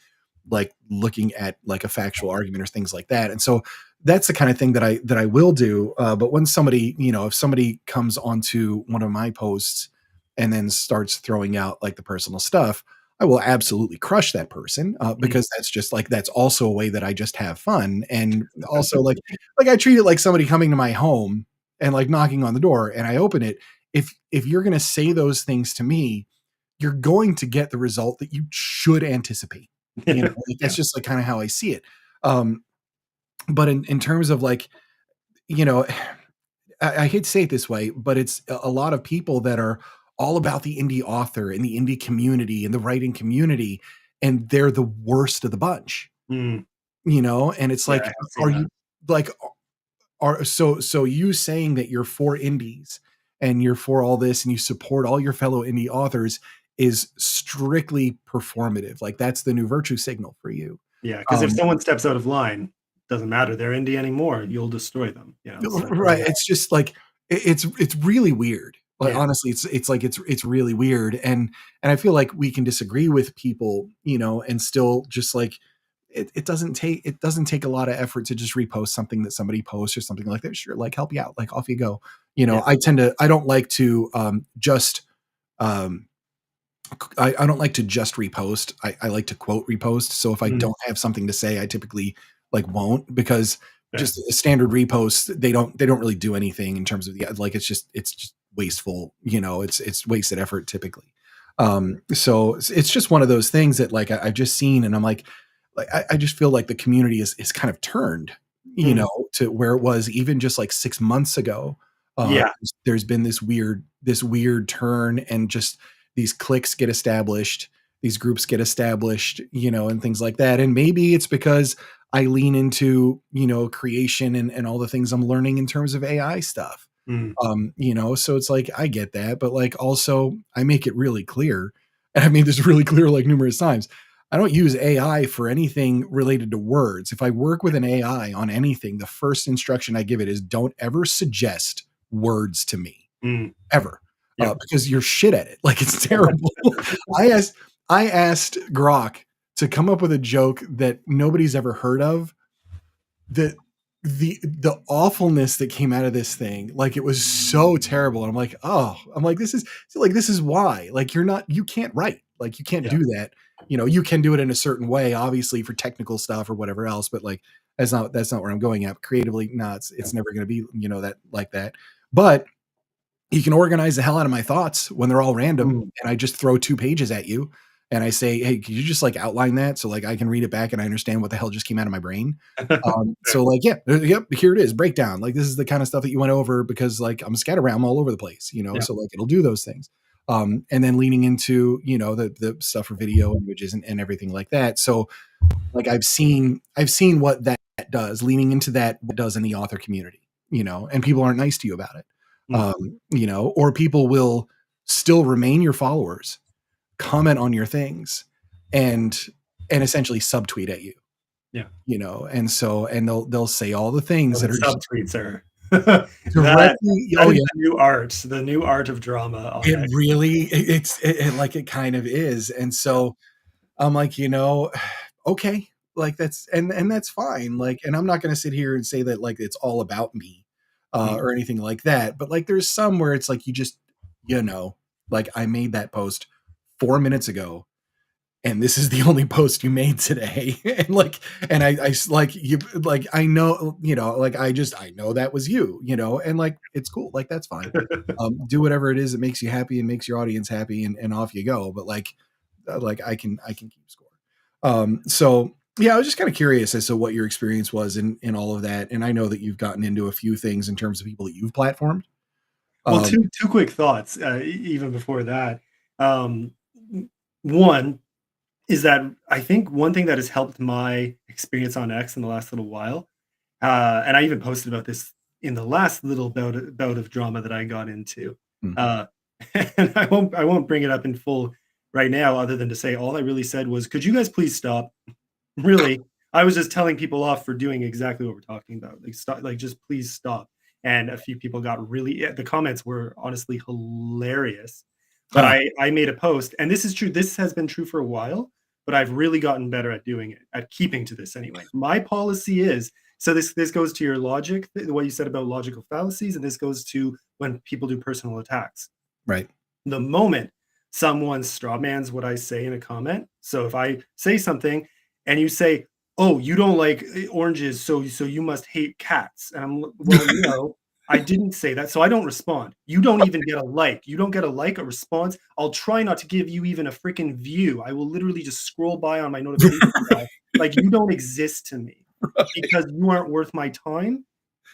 like looking at like a factual argument or things like that. And so that's the kind of thing that I will do. But when somebody, if somebody comes onto one of my posts and then starts throwing out like the personal stuff, I will absolutely crush that person because that's just like that's also a way that I just have fun. And also like I treat it like somebody coming to my home and like knocking on the door and I open it. If you're gonna say those things to me, you're going to get the result that you should anticipate. Like, that's just like kind of how I see it. But in terms of like, you know, I hate to say it this way, but it's a lot of people that are all about the indie author and the indie community and the writing community, and they're the worst of the bunch, Mm, and it's yeah, like, I can see are that. you like, are so you saying that you're for indies and you're for all this and you support all your fellow indie authors is strictly performative. Like that's the new virtue signal for you. Yeah, because if Um, someone steps out of line, doesn't matter, they're indie anymore, you'll destroy them, so it doesn't right. matter. It's just like it's really weird. Like Yeah. honestly, it's like it's really weird. And I feel like we can disagree with people, and still just like it doesn't take a lot of effort to just repost something that somebody posts or something like that. Sure, like help you out, like off you go. Yeah. I don't like to just um I don't like to just repost. I like to quote repost. So if I Mm, don't have something to say, I typically like won't because fair. just a standard repost, they don't really do anything in terms of the like it's just wasteful, it's wasted effort typically. So it's just one of those things that like I've just seen and I'm like I just feel like the community is kind of turned, Mm, to where it was even just like 6 months ago. Uh yeah. there's been this weird turn and just these cliques get established, these groups get established, and things like that. And maybe it's because I lean into, creation and all the things I'm learning in terms of AI stuff. Mm, So it's like I get that, but like also I make it really clear, and I made this really clear like numerous times. I don't use AI for anything related to words. If I work with an AI on anything, the first instruction I give it is don't ever suggest words to me mm, ever, yep. because you're shit at it. Like it's terrible. I asked I asked Grok to come up with a joke that nobody's ever heard of. The awfulness that came out of this thing, like it was so terrible. And I'm like, this is why. Like you can't write. Like you can't Yeah. do that. You can do it in a certain way, obviously for technical stuff or whatever else, but like that's not where I'm going at. Creatively, no, Yeah. it's never gonna be, that like that. But you can organize the hell out of my thoughts when they're all random Mm. and I just throw 2 pages at you and I say, "Hey, could you just like outline that so like I can read it back and I understand what the hell just came out of my brain?" Fair. So like, yeah, yep, here it is, breakdown. Like this is the kind of stuff that you went over because like I'm scatterbrained all over the place, Yeah. so like it'll do those things. And then leaning into, the stuff for video images and everything like that. So like I've seen what that does, leaning into that what it does in the author community, and people aren't nice to you about it. Mm, Or people will still remain your followers, comment on your things, and essentially subtweet at you, yeah. and they'll say all the things Well, the that are just subtweets are that directly. that Oh is yeah, the new art of drama on it X. really like it kind of is. And Yeah. so I'm like, okay, like and that's fine. Like, and I'm not going to sit here and say that like it's all about me, Mm. or anything like that. But like, there's some where it's like you just, like I made that post 4 minutes ago, and this is the only post you made today, and like, and like you, like I know, like I know that was you, and like it's cool, like that's fine. Do whatever it is that makes you happy and makes your audience happy, and off you go. But like I can keep score. So yeah, I was just kind of curious as to what your experience was in all of that. And I know that you've gotten into a few things in terms of people that you've platformed. Well, Um, two quick thoughts, even before that. Um, one is that I think one thing that has helped my experience on X in the last little while, and I even posted about this in the last little bout of drama that I got into. mhm. Uh, and I won't bring it up in full right now, other than to say all I really said was, "Could you guys please stop?" Really, I was just telling people off for doing exactly what we're talking about. Like, stop, like, just please stop. And a few people got really, yeah, the comments were honestly hilarious. But Huh. I made a post, and this is true. This has been true for a while. but I've really gotten better at doing it, at keeping to this anyway. My policy is, so this goes to your logic, what you said about logical fallacies, and this goes to when people do personal attacks. Right. The moment someone strawmans what I say in a comment, so if I say something and you say, "Oh, you don't like oranges, so you must hate cats," and I'm well, no, I didn't say that, so I don't respond. You don't even get a like. You don't get a like, a response. I'll try not to give you even a freaking view. I will literally just scroll by on my notification bar, like you don't exist to me because you aren't worth my time.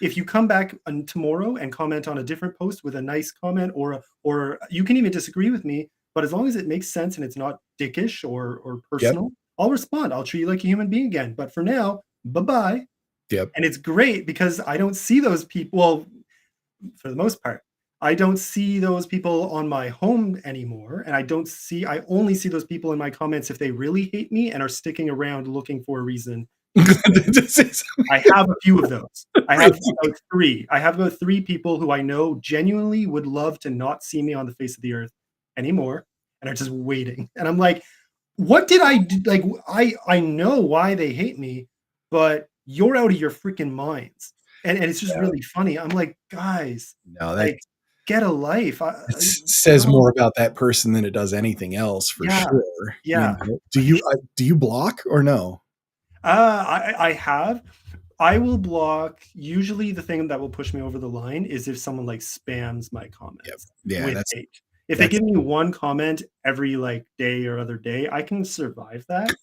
If you come back tomorrow and comment on a different post with a nice comment, or you can even disagree with me, but as long as it makes sense and it's not dickish or Yep. personal, I'll respond. I'll treat you like a human being again. But for now, bye-bye. Yep. And it's great because I don't see those people, well, for the most part, I don't see those people on my home anymore. And I only see those people in my comments if they really hate me and are sticking around looking for a reason. I have a few of those. I have about 3. I have about 3 people who I know genuinely would love to not see me on the face of the earth anymore and are just waiting. And I'm like, what did I do? Like, I know why they hate me, but you're out of your freaking minds. And it's just Yeah. really funny. I'm like, guys, No, that like, get a life. says more about that person than it does anything else for Yeah. sure. Yeah. You know? Do you block or no? I have. I will block. Usually, the thing that will push me over the line is if someone like spams my Yep. comments Yeah, with hate. If they that's give me one comment every like day or other day, I can survive that,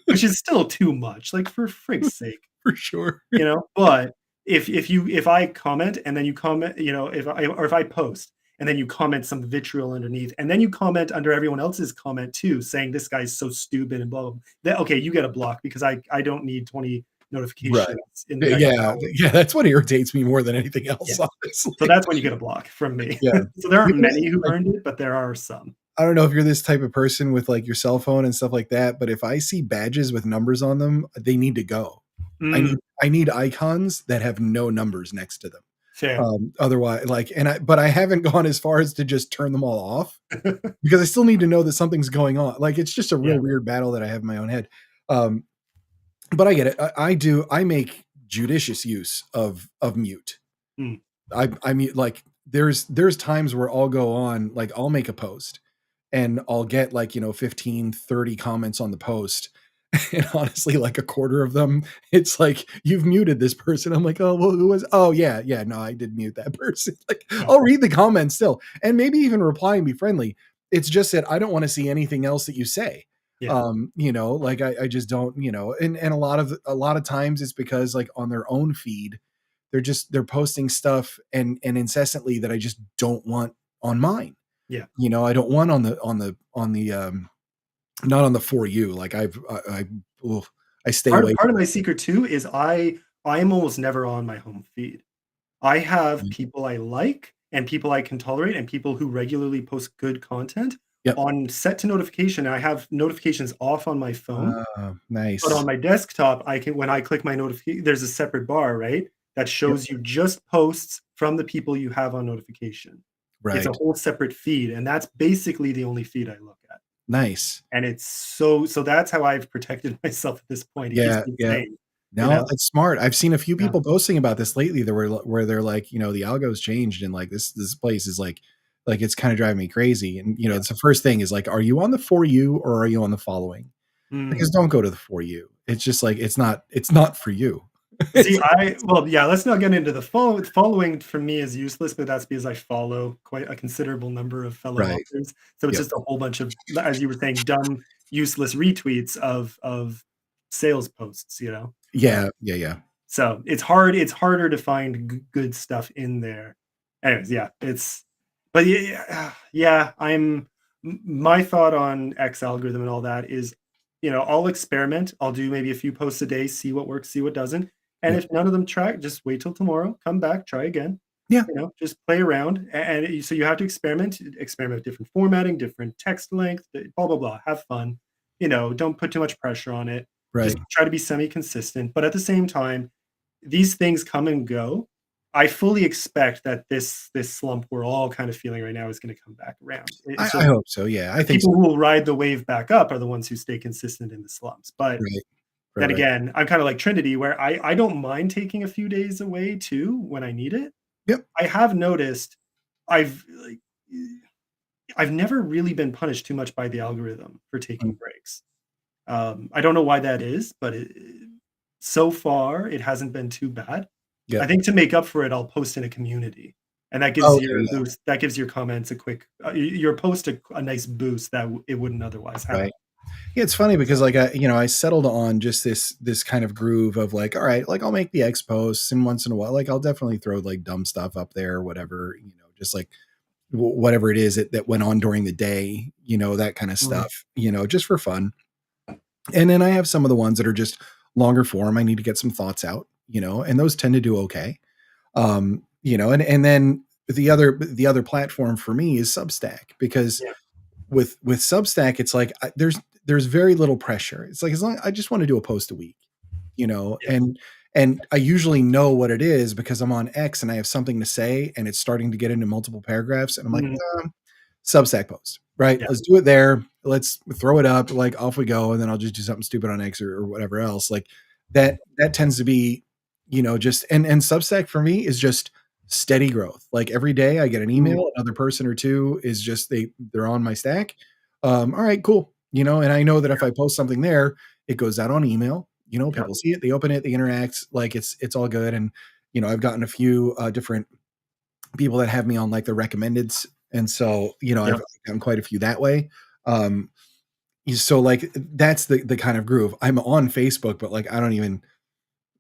which is still too much. Like for frig's sake, for sure. you know. But if I comment and then you comment, you know, if I post and then you comment some vitriol underneath, and then you comment under everyone else's comment too, saying this guy's so stupid and blah blah. Then, okay, you get a block because I don't need 20 notifications Right. in the next Yeah, hour. yeah, that's what irritates me more than anything else, Yeah. honestly. So that's when you get a block from me. Yeah. So there aren't Because, many who like, earned it, but there are some. I don't know if you're this type of person with, like, your cell phone and stuff like that, but if I see badges with numbers on them, they need to go. Mm, I need icons that have no numbers next to them. fair. Otherwise, like, but I haven't gone as far as to just turn them all off because I still need to know that something's going on. Like, it's just a real Yeah. weird battle that I have in my own head. But I get it. I make judicious use of mute. Mm. I mute, like, there's times where I'll go on, like, I'll make a post and I'll get, like, 15, 30 comments on the post. And honestly, like a quarter of them, it's like, you've muted this person. I'm like, oh, well, who was, oh yeah, no, I did mute that person. Like, I'll read the comments still, and maybe even reply and be friendly. It's just that I don't want to see anything else that you say. Yeah. Like I just don't, and a lot of times it's because, like, on their own feed, they're posting stuff and incessantly that I just don't want on mine. Yeah. I don't want on the not on the For You. Like, I stay away. Part of my secret too is I am almost never on my home feed. I have people I like and people I can tolerate and people who regularly post good content Yep. on set to notification. I have notifications off on my phone, Nice. but on my desktop, when I click my notification, there's a separate bar, right? That shows you just posts from the people you have on notification. Right. It's a whole separate feed, and that's basically the only feed I look at. Nice. And it's so that's how I've protected myself at this point. It Yeah, keeps me yeah. sane, No, you know? that's smart. I've seen a few Yeah. people posting about this lately that where they're like, the algo's changed and, like, this place is like it's kind of driving me crazy. And it's the first thing is, like, are you on the For You or are you on the following? Because don't go to the For You. It's just like it's not for you. See, let's not get into the following. For me is useless, but that's because I follow quite a considerable number of fellow Right. authors. So it's just a whole bunch of, as you were saying, dumb, useless retweets of sales posts, Yeah. So it's harder to find good stuff in there. Anyways, my thought on X algorithm and all that is, I'll experiment. I'll do maybe a few posts a day, see what works, see what doesn't. And if none of them track, just wait till tomorrow, come back, try again. Yeah. Just play around. And so you have to experiment with different formatting, different text length, blah, blah, blah. Have fun. Don't put too much pressure on it. Right. Just try to be semi-consistent. But at the same time, these things come and go. I fully expect that this slump we're all kind of feeling right now is gonna come back around. I hope so. Yeah, I The think so. people who will ride the wave back up are the ones who stay consistent in the slumps. But Right. Right. then Right. again, I'm kinda like Trinity where I don't mind taking a few days away too when I need it. Yep. I have noticed I've like, I've never really been punished too much by the algorithm for Mm. taking breaks. I don't know why that is, but so far it hasn't been too bad. I Yep. think to make up for it, I'll post in a community, and that gives Okay. your Yeah. boost. That gives your comments a quick, your post a nice boost that it wouldn't otherwise have. Right. Yeah, it's funny because like I settled on just this kind of groove of like, all right, like I'll make the X posts and once in a while, like I'll definitely throw like dumb stuff up there or whatever, just like whatever it is that went on during the day, that kind of Mhm. stuff, just for fun. And then I have some of the ones that are just longer form. I need to get some thoughts out, and those tend to do okay. And then the other platform for me is Substack because Yeah, with Substack, it's like there's very little pressure. It's like as long I just want to do a post a week, yeah. and I usually know what it is because I'm on X and I have something to say and it's starting to get into multiple paragraphs and I'm like, Mhm. Substack post, right? Yeah, Let's do it there. Let's throw it up, like off we go, and then I'll just do something stupid on X or whatever else. Like that tends to be, just and Substack for me is just steady growth. Like every day I get an mhm, email, another person or two is just they're on my stack. All right, cool. And I know that if I post something there, it goes out on email. yeah, People see it, they open it, they interact, like it's all good. And I've gotten a few different people that have me on like the recommendeds. And so, yeah. I've gotten quite a few that way. Um, so like that's the kind of groove. I'm on Facebook, but like I don't even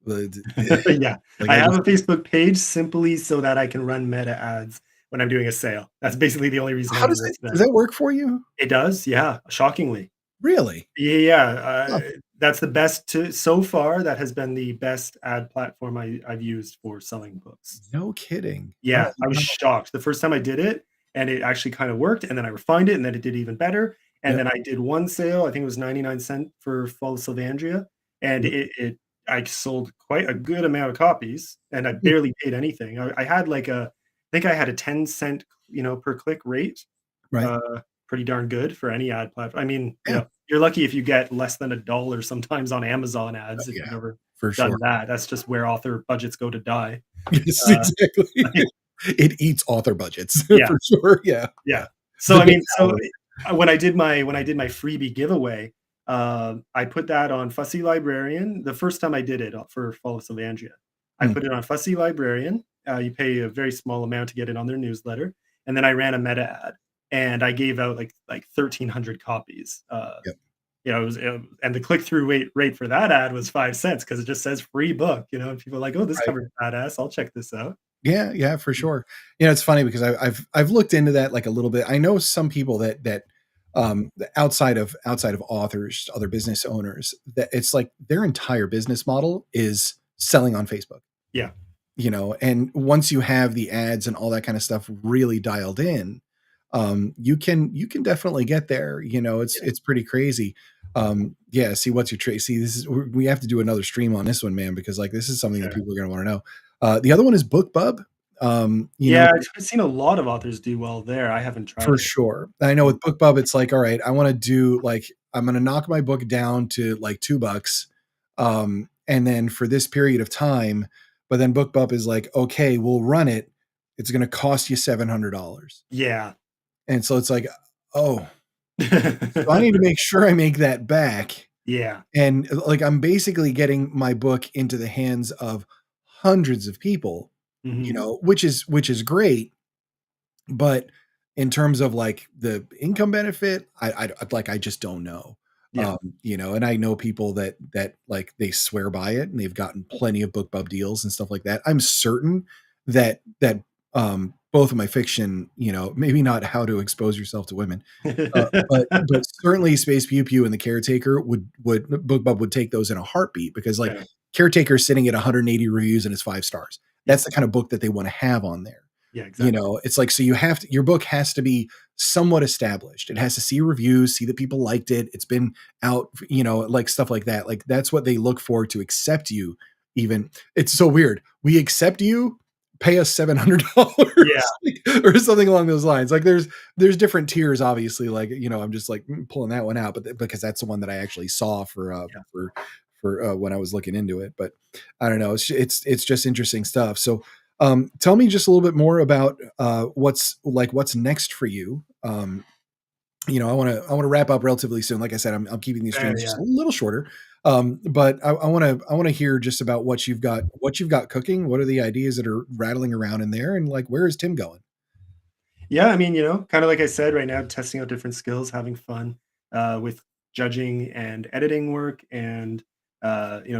Yeah, like I I have just a Facebook page simply so that I can run meta ads when I'm doing a sale. That's basically the only reason I how have does this does there. that work for you? It does, yeah, shockingly. Really? Yeah, Oh, that's the best to so far, that has been the best ad platform I've used for selling books. no kidding. Oh, Yeah, I was wow. shocked the first time I did it, and it actually kinda worked, and then I refined it, and then it did even better, and Yep, then I did one sale, I think it was 99¢ for Fall of Sylvandria, and yep. I sold quite a good amount of copies, and I Hmm, barely paid anything. I had like I think I had a 10¢, per click rate, right. uh, pretty darn good for any ad platform. I mean, Yeah. you're lucky if you get less than $1 sometimes on Amazon Oh, ads if you've yeah, ever for done sure. that. That's just where author budgets go to die. Yes, Uh, exactly. It eats author budgets yeah. for sure. Yeah, Yeah. yeah. So, The I big mean, hours. when I did my freebie giveaway, I put that on Fussy Librarian the first time I did it, for Fall of Sylvandria. I Hmm, put it on Fussy Librarian, you pay a very small amount to get it on their newsletter, and then I ran a meta ad, and I gave out, like, 1,300 copies, yep. it was, and the click-through rate for that ad was 5 cents because it just says "free book," and people are like, "Oh, this Right. cover's badass, I'll check this out." Yeah, yeah, for sure. It's funny because I've looked into that like a little bit. I know some people that outside of authors, other business owners, that it's like their entire business model is selling on Facebook. Yeah. And once you have the ads and all that kind of stuff really dialed in, you can definitely get there. It's Yeah. it's pretty crazy. Yeah. See, what's your trade? See, this is we have to do another stream on this one, man, because like this is something that Okay. people are going to want to know. The other one is BookBub. Yeah, I've seen a lot of authors do well there, I haven't tried For it. sure. I know with BookBub, it's like, all right, I want to do like I'm going to knock my book down to like $2, and then for this period of time. But then BookBub is like, okay, we'll run it. It's going to cost you $700, Yeah. and so it's like, oh, so I need to make sure I make that back. Yeah. And like I'm basically getting my book into the hands of hundreds of people, Mhm. which is great. But in terms of like the income benefit, I just don't know. Yeah. And I know people that like they swear by it and they've gotten plenty of BookBub deals and stuff like that. I'm certain that both of my fiction, maybe not How to Expose Yourself to Women, but certainly Space Pew Pew and The Caretaker would BookBub would take those in a heartbeat because like Okay. Caretaker is sitting at 180 reviews and it's 5 stars. Yeah. That's the kind of book that they want to have on there. Yeah, exactly. It's like, so your book has to be somewhat established. It has to see reviews, see that people liked it. It's been out, like stuff like that. Like that's what they look for to accept you. Even it's so weird. We accept you, pay us $700 Yeah. or something along those lines. Like there's different tiers, obviously. Like, I'm just like pulling that one out, but because that's the one that I actually saw Yeah. for when I was looking into it. But I don't know. It's just interesting stuff. So tell me just a little bit more about what's next for you. I want to wrap up relatively soon. Like I said, I'm keeping these streams just Yeah. a little shorter. But I want to hear just about what you've got cooking. What are the ideas that are rattling around in there, and like where is Tim going? Yeah, I mean, kind of like I said, right now, testing out different skills, having fun with judging and editing work, and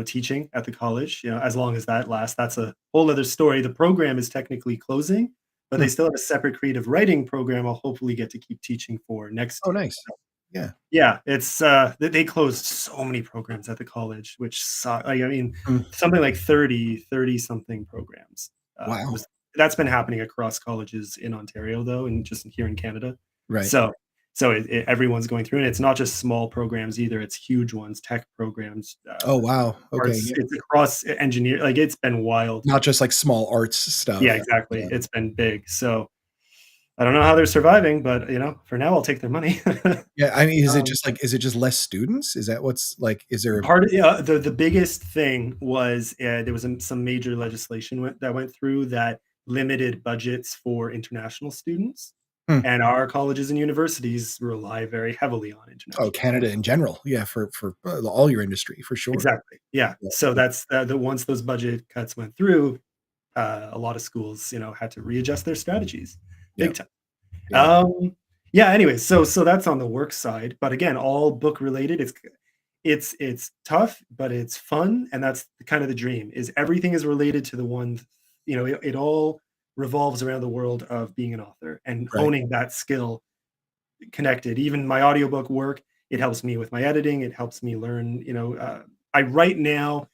teaching at the college. As long as that lasts, that's a whole other story. The program is technically closing, but Hmm. they still have a separate creative writing program. I'll hopefully get to keep teaching for next Oh, year. nice. Yeah. Yeah, it's they closed so many programs at the college, which suck. Like, I mean, Mm. something like 30 something programs. Wow. Was That's been happening across colleges in Ontario though, and just here in Canada. Right. So everyone's going through, and it's not just small programs either, it's huge ones, tech programs, Oh, wow. Okay. arts, Yeah. it's across engineer, like, it's been wild. Not just like small arts Yeah, stuff. exactly. Yeah. It's been big. So I don't know how they're surviving, but for now I'll take their money. Yeah. I mean, Um, is it just less students? Is that what's like, is there a, Part of yeah, the biggest thing was, there was some major legislation that went through that limited budgets for international students, hmm. and our colleges and universities rely very heavily on Oh, international Canada students. in general. Yeah. For all your industry for sure. Exactly, yeah. Yeah. So Yeah. that's the once those budget cuts went through, a lot of schools, had to readjust their strategies Yeah. big time. Yeah. Yeah, anyways, so that's on the work side, but again, all book related. It's tough, but it's fun, and that's kind of the dream. Is everything is related to the one, it all revolves around the world of being an author and Right. honing that skill connected. Even my audiobook work, it helps me with my editing. It helps me learn. I write now,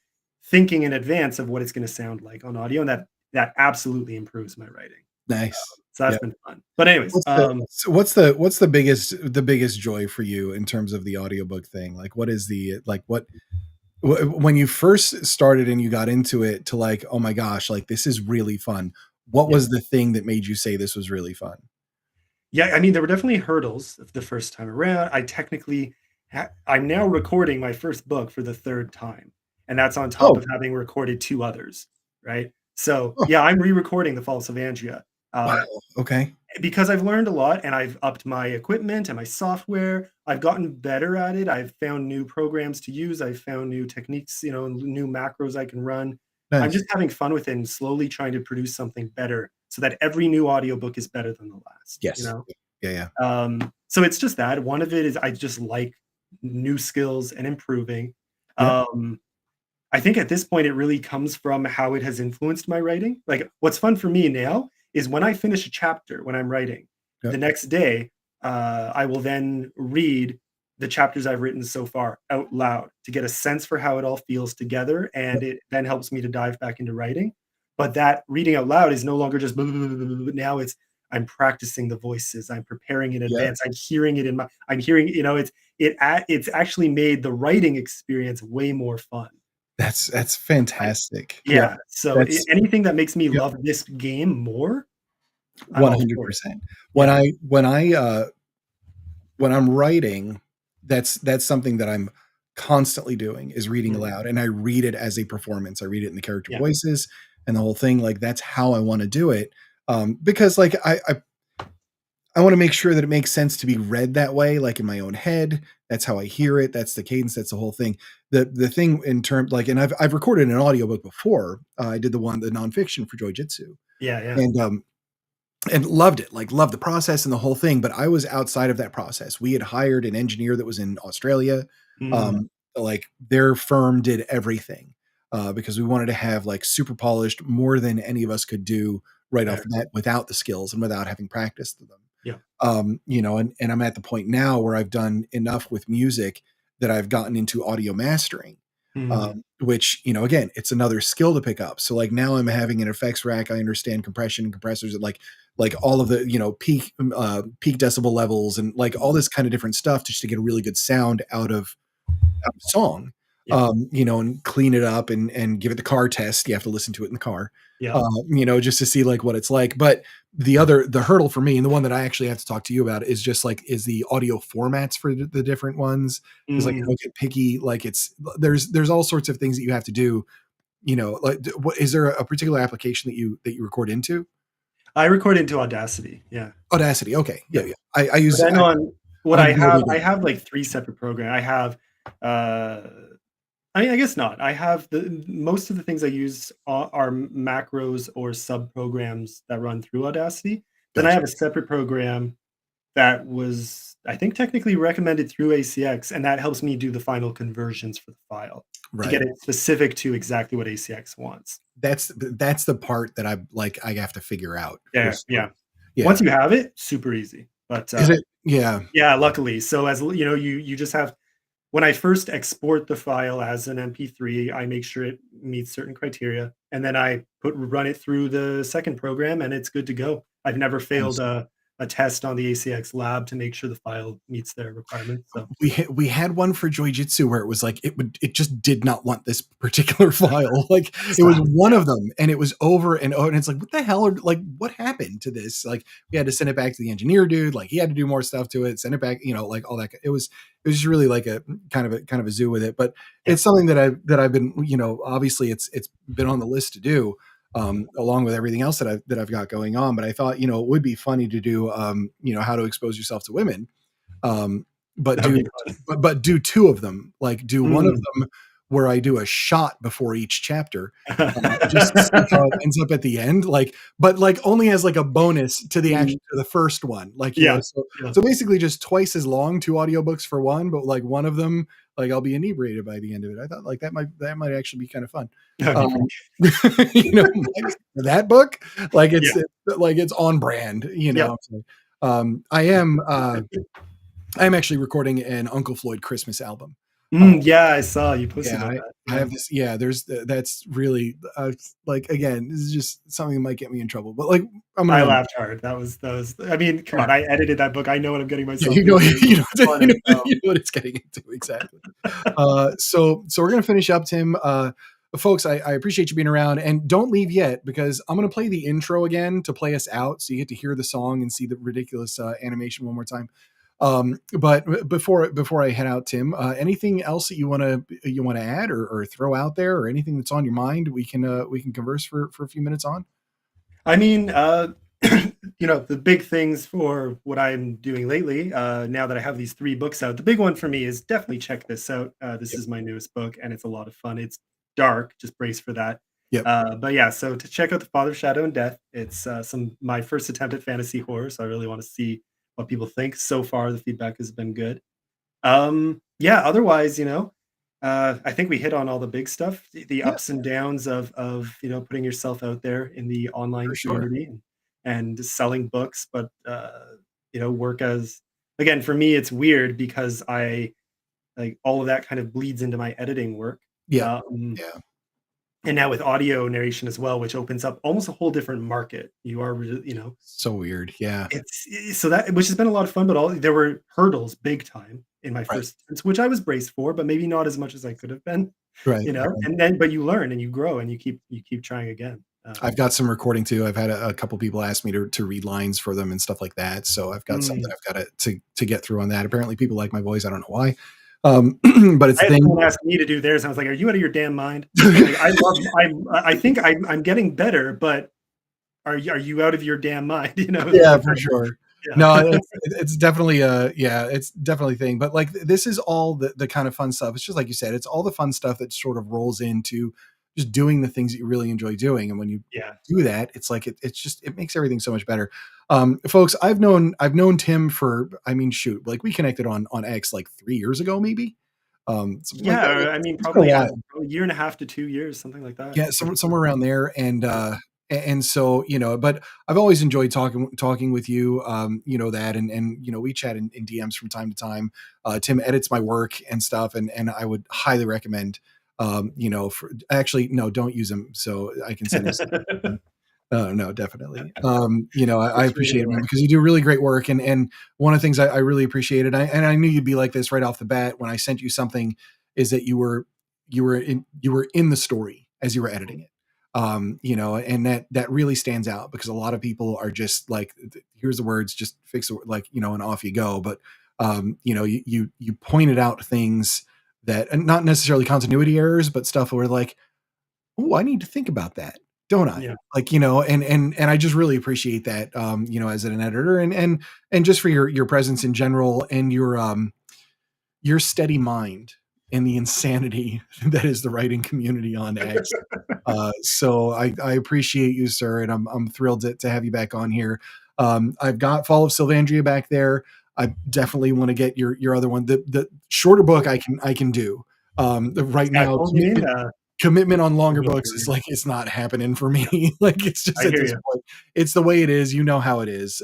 thinking in advance of what it's going to sound like on audio, and that absolutely improves my writing. Nice. So Yeah. that's been fun. But anyways, What's the biggest joy for you in terms of the audiobook thing? Like what is the like what when you first started and you got into it to like, oh my gosh, like this is really fun. What yeah. was the thing that made you say this was really fun? Yeah, I mean, there were definitely hurdles the first time around. I'm now recording my first book for the third time, and that's on top Oh, of having recorded two others, right? So oh, yeah, I'm re-recording The Falls of Andrea, wow. Okay. because I've learned a lot and I've upped my equipment and my software. I've gotten better at it. I've found new programs to use. I've found new techniques, new macros I can run. I'm Nice. just having fun with it and slowly trying to produce something better so that every new audiobook is better than the last. Yes. Yeah, yeah. So it's just that. One of it is I just like new skills and improving. Yep. Um, I think at this point, it really comes from how it has influenced my writing. Like, what's fun for me now is when I finish a chapter when I'm writing, the Yep. next day, I will then read the chapters I've written so far out loud to get a sense for how it all feels together, Yep. and it then helps me to dive back into writing. But that reading out loud is no longer just blah, blah, blah, blah, blah, blah. Now I'm practicing the voices, I'm preparing in Yep. advance, I'm hearing, it's actually made the writing experience way more fun. That's I fantastic. Yep. Yeah, so That's anything that makes me yep. love this game more, I'm all for it. 100%. When Yeah, when I'm writing, that's something that I'm constantly doing is reading mhm, aloud, and I read it as a performance. I read it in the character yeah, voices and the whole thing. Like that's how I want to do it. Because like I want to make sure that it makes sense to be read that way, like in my own head. That's how I hear it. That's the cadence. That's the whole thing. The thing in terms like, and I've recorded an audiobook before. I did the nonfiction for Joy Jitsu, yeah, yeah, and loved it, like loved the process and the whole thing. But I was outside of that process. We had hired an engineer that was in Australia. mm, Like their firm did everything because we wanted to have like super polished, more than any of us could do right off fair, the bat without the skills and without having practiced them. yeah, And I'm at the point now where I've done enough with music that I've gotten into audio mastering, mm, which, again, it's another skill to pick up. So like now I'm having an effects rack. I understand compression and compressors and like all of the, peak decibel levels and like all this kind of different stuff just to get a really good sound out of song. And clean it up and give it the car test. You have to listen to it in the car, Yeah. just to see like what it's like. But the hurdle for me, and the one that I actually have to talk to you about, is just like, is the audio formats for the different ones. Because like, I don't get picky. Like there's all sorts of things that you have to do. Like what is there a particular application that you record into? I record into Audacity. Yeah. Audacity. Okay. Yeah. Yeah. I use. Then on what I'm I have like 3 separate programs. I have, I mean, I guess not. I have most of the things I use are macros or sub programs that run through Audacity. Then I Gotcha. have a separate program that was, I think, technically recommended through ACX, and that helps me do the final conversions for the file to get Right. it specific to exactly what ACX wants. That's the part that I have to figure out. Yeah, yeah. Yeah. Once you have it, super easy. But Is it? Yeah. yeah, luckily. So as you know, you just have, when I first export the file as an MP3, I make sure it meets certain criteria, and then I run it through the second program, and it's good to go. I've never failed a test on the ACX lab to make sure the file meets their requirements. So We had one for Joy-Jitsu where it was like it just did not want this particular file. Like it was one of them, and it was over and over, and it's like, what the hell? Like, what happened to this? Like, we had to send it back to the engineer dude. Like, he had to do more stuff to it, send it back. Like all that. It was just really like a kind of a zoo with it. But it's something that I've been, obviously it's been on the list to do. Along with everything else that I've got going on. But I thought, it would be funny to do, how to expose yourself to women. But do 2 of them, like do one of them where I do a shot before each chapter, just to see how it ends up at the end. But only as like a bonus to to the first one. So basically just twice as long, 2 audiobooks for one, but like one of them, like I'll be inebriated by the end of it. I thought like that might actually be kind of fun. That book, like it's on brand, I'm actually recording an Uncle Floyd Christmas album. Yeah, I saw you posted on that. I have this. Yeah, that's really like, again, this is just something that might get me in trouble. But like, I laughed hard. That was. I mean, come on! I edited that book. I know what I'm getting myself. You know what it's getting into, exactly. So we're gonna finish up, Tim. Folks, I appreciate you being around, and don't leave yet, because I'm gonna play the intro again to play us out, so you get to hear the song and see the ridiculous animation one more time. But before I head out, Tim, anything else that you want to add or throw out there, or anything that's on your mind we can converse for a few minutes on? I mean, the big things for what I'm doing lately, now that I have these 3 books out, the big one for me is definitely check this out. This is my newest book, and it's a lot of fun. It's dark, just brace for that. Yep. But yeah, so to check out The Father of Shadow and Death, it's my first attempt at fantasy horror, so I really want to see what people think. So far, the feedback has been good. Yeah, otherwise, I think we hit on all the big stuff, the ups and downs of putting yourself out there in the online community and selling books, but work as, again, for me, it's weird because I like all of that kind of bleeds into my editing work. Yeah. And now with audio narration as well, which opens up almost a whole different market. You are, so weird. Yeah. It's so that, which has been a lot of fun, but there were hurdles big time in my first attempts, which I was braced for, but maybe not as much as I could have been. Right. And then, but you learn and you grow and you keep trying again. I've got some recording too. I've had a couple people ask me to read lines for them and stuff like that. So I've got something I've got to get through on that. Apparently people like my voice. I don't know why. But it's someone asked me to do theirs. And I was like, "Are you out of your damn mind?" Like, I think I'm getting better, but are you out of your damn mind? Yeah, for sure. Yeah. No, it's definitely it's definitely a thing. But like, this is all the kind of fun stuff. It's just like you said, it's all the fun stuff that sort of rolls into just doing the things that you really enjoy doing. And when you do that, it's like it makes everything so much better. Folks, I've known Tim for, like we connected on X like 3 years ago, maybe. Probably a year and a half to 2 years, something like that. Yeah, somewhere around there. And so, but I've always enjoyed talking with you, that, and we chat in DMs from time to time. Tim edits my work and stuff. And I would highly recommend, actually, no, don't use him. So I can send him. No, definitely. I appreciate it, man, because you do really great work. And one of the things I really appreciated, and I knew you'd be like this right off the bat when I sent you something, is that you were you were in the story as you were editing it. You know, and that really stands out, because a lot of people are just like, here's the words, just fix it, like, you know, and off you go. But you know, you pointed out things that, and not necessarily continuity errors, but stuff where like, oh, I need to think about that, don't I? Yeah. Like, you know, and I just really appreciate that, you know, as an editor, and just for your presence in general, and your steady mind and the insanity that is the writing community on X. So I appreciate you, sir, and I'm thrilled to have you back on here. I've got Fall of Sylvandria back there. I definitely want to get your other one. The shorter book I can do. Right now, commitment on longer books is like, it's not happening for me. Like, it's just at this point, it's the way it is. You know how it is.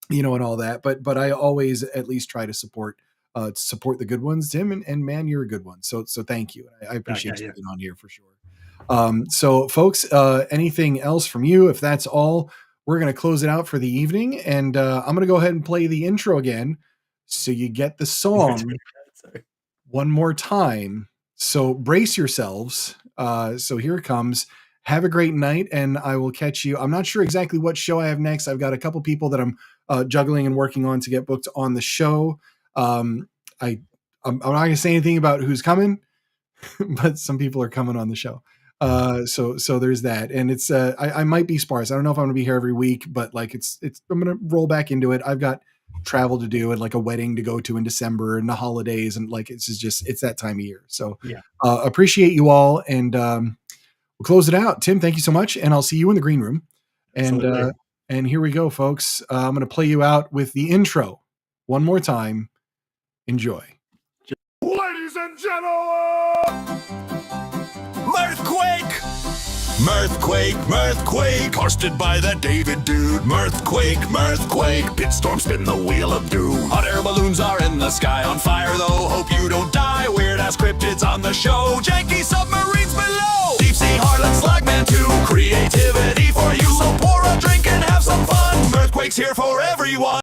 You know, and all that. But I always at least try to support the good ones, Tim, and man, you're a good one. So thank you. I appreciate you being on here for sure. So folks, anything else from you? If that's all, we're going to close it out for the evening, and I'm going to go ahead and play the intro again, so you get the song one more time. So brace yourselves. So here it comes. Have a great night, and I will catch you. I'm not sure exactly what show I have next. I've got a couple people that I'm juggling and working on to get booked on the show. I'm not going to say anything about who's coming, but some people are coming on the show. So there's that. And it's, I might be sparse. I don't know if I'm gonna be here every week, but like, I'm going to roll back into it. I've got travel to do and like a wedding to go to in December and the holidays. And like, it's that time of year. So appreciate you all. And, we'll close it out. Tim, thank you so much. And I'll see you in the green room. And here we go, folks. I'm going to play you out with the intro one more time. Enjoy. Ladies and gentlemen, Mirth Quake! Mirth Quake, Mirth Quake, hosted by the David Dude. Mirth Quake, Mirth Quake, Pitstorm spin the wheel of doom. Hot air balloons are in the sky, on fire though, hope you don't die. Weird ass cryptids on the show, janky submarines below. Deep sea harlots, slagman 2, creativity for you. So pour a drink and have some fun. Mirthquake's here for everyone.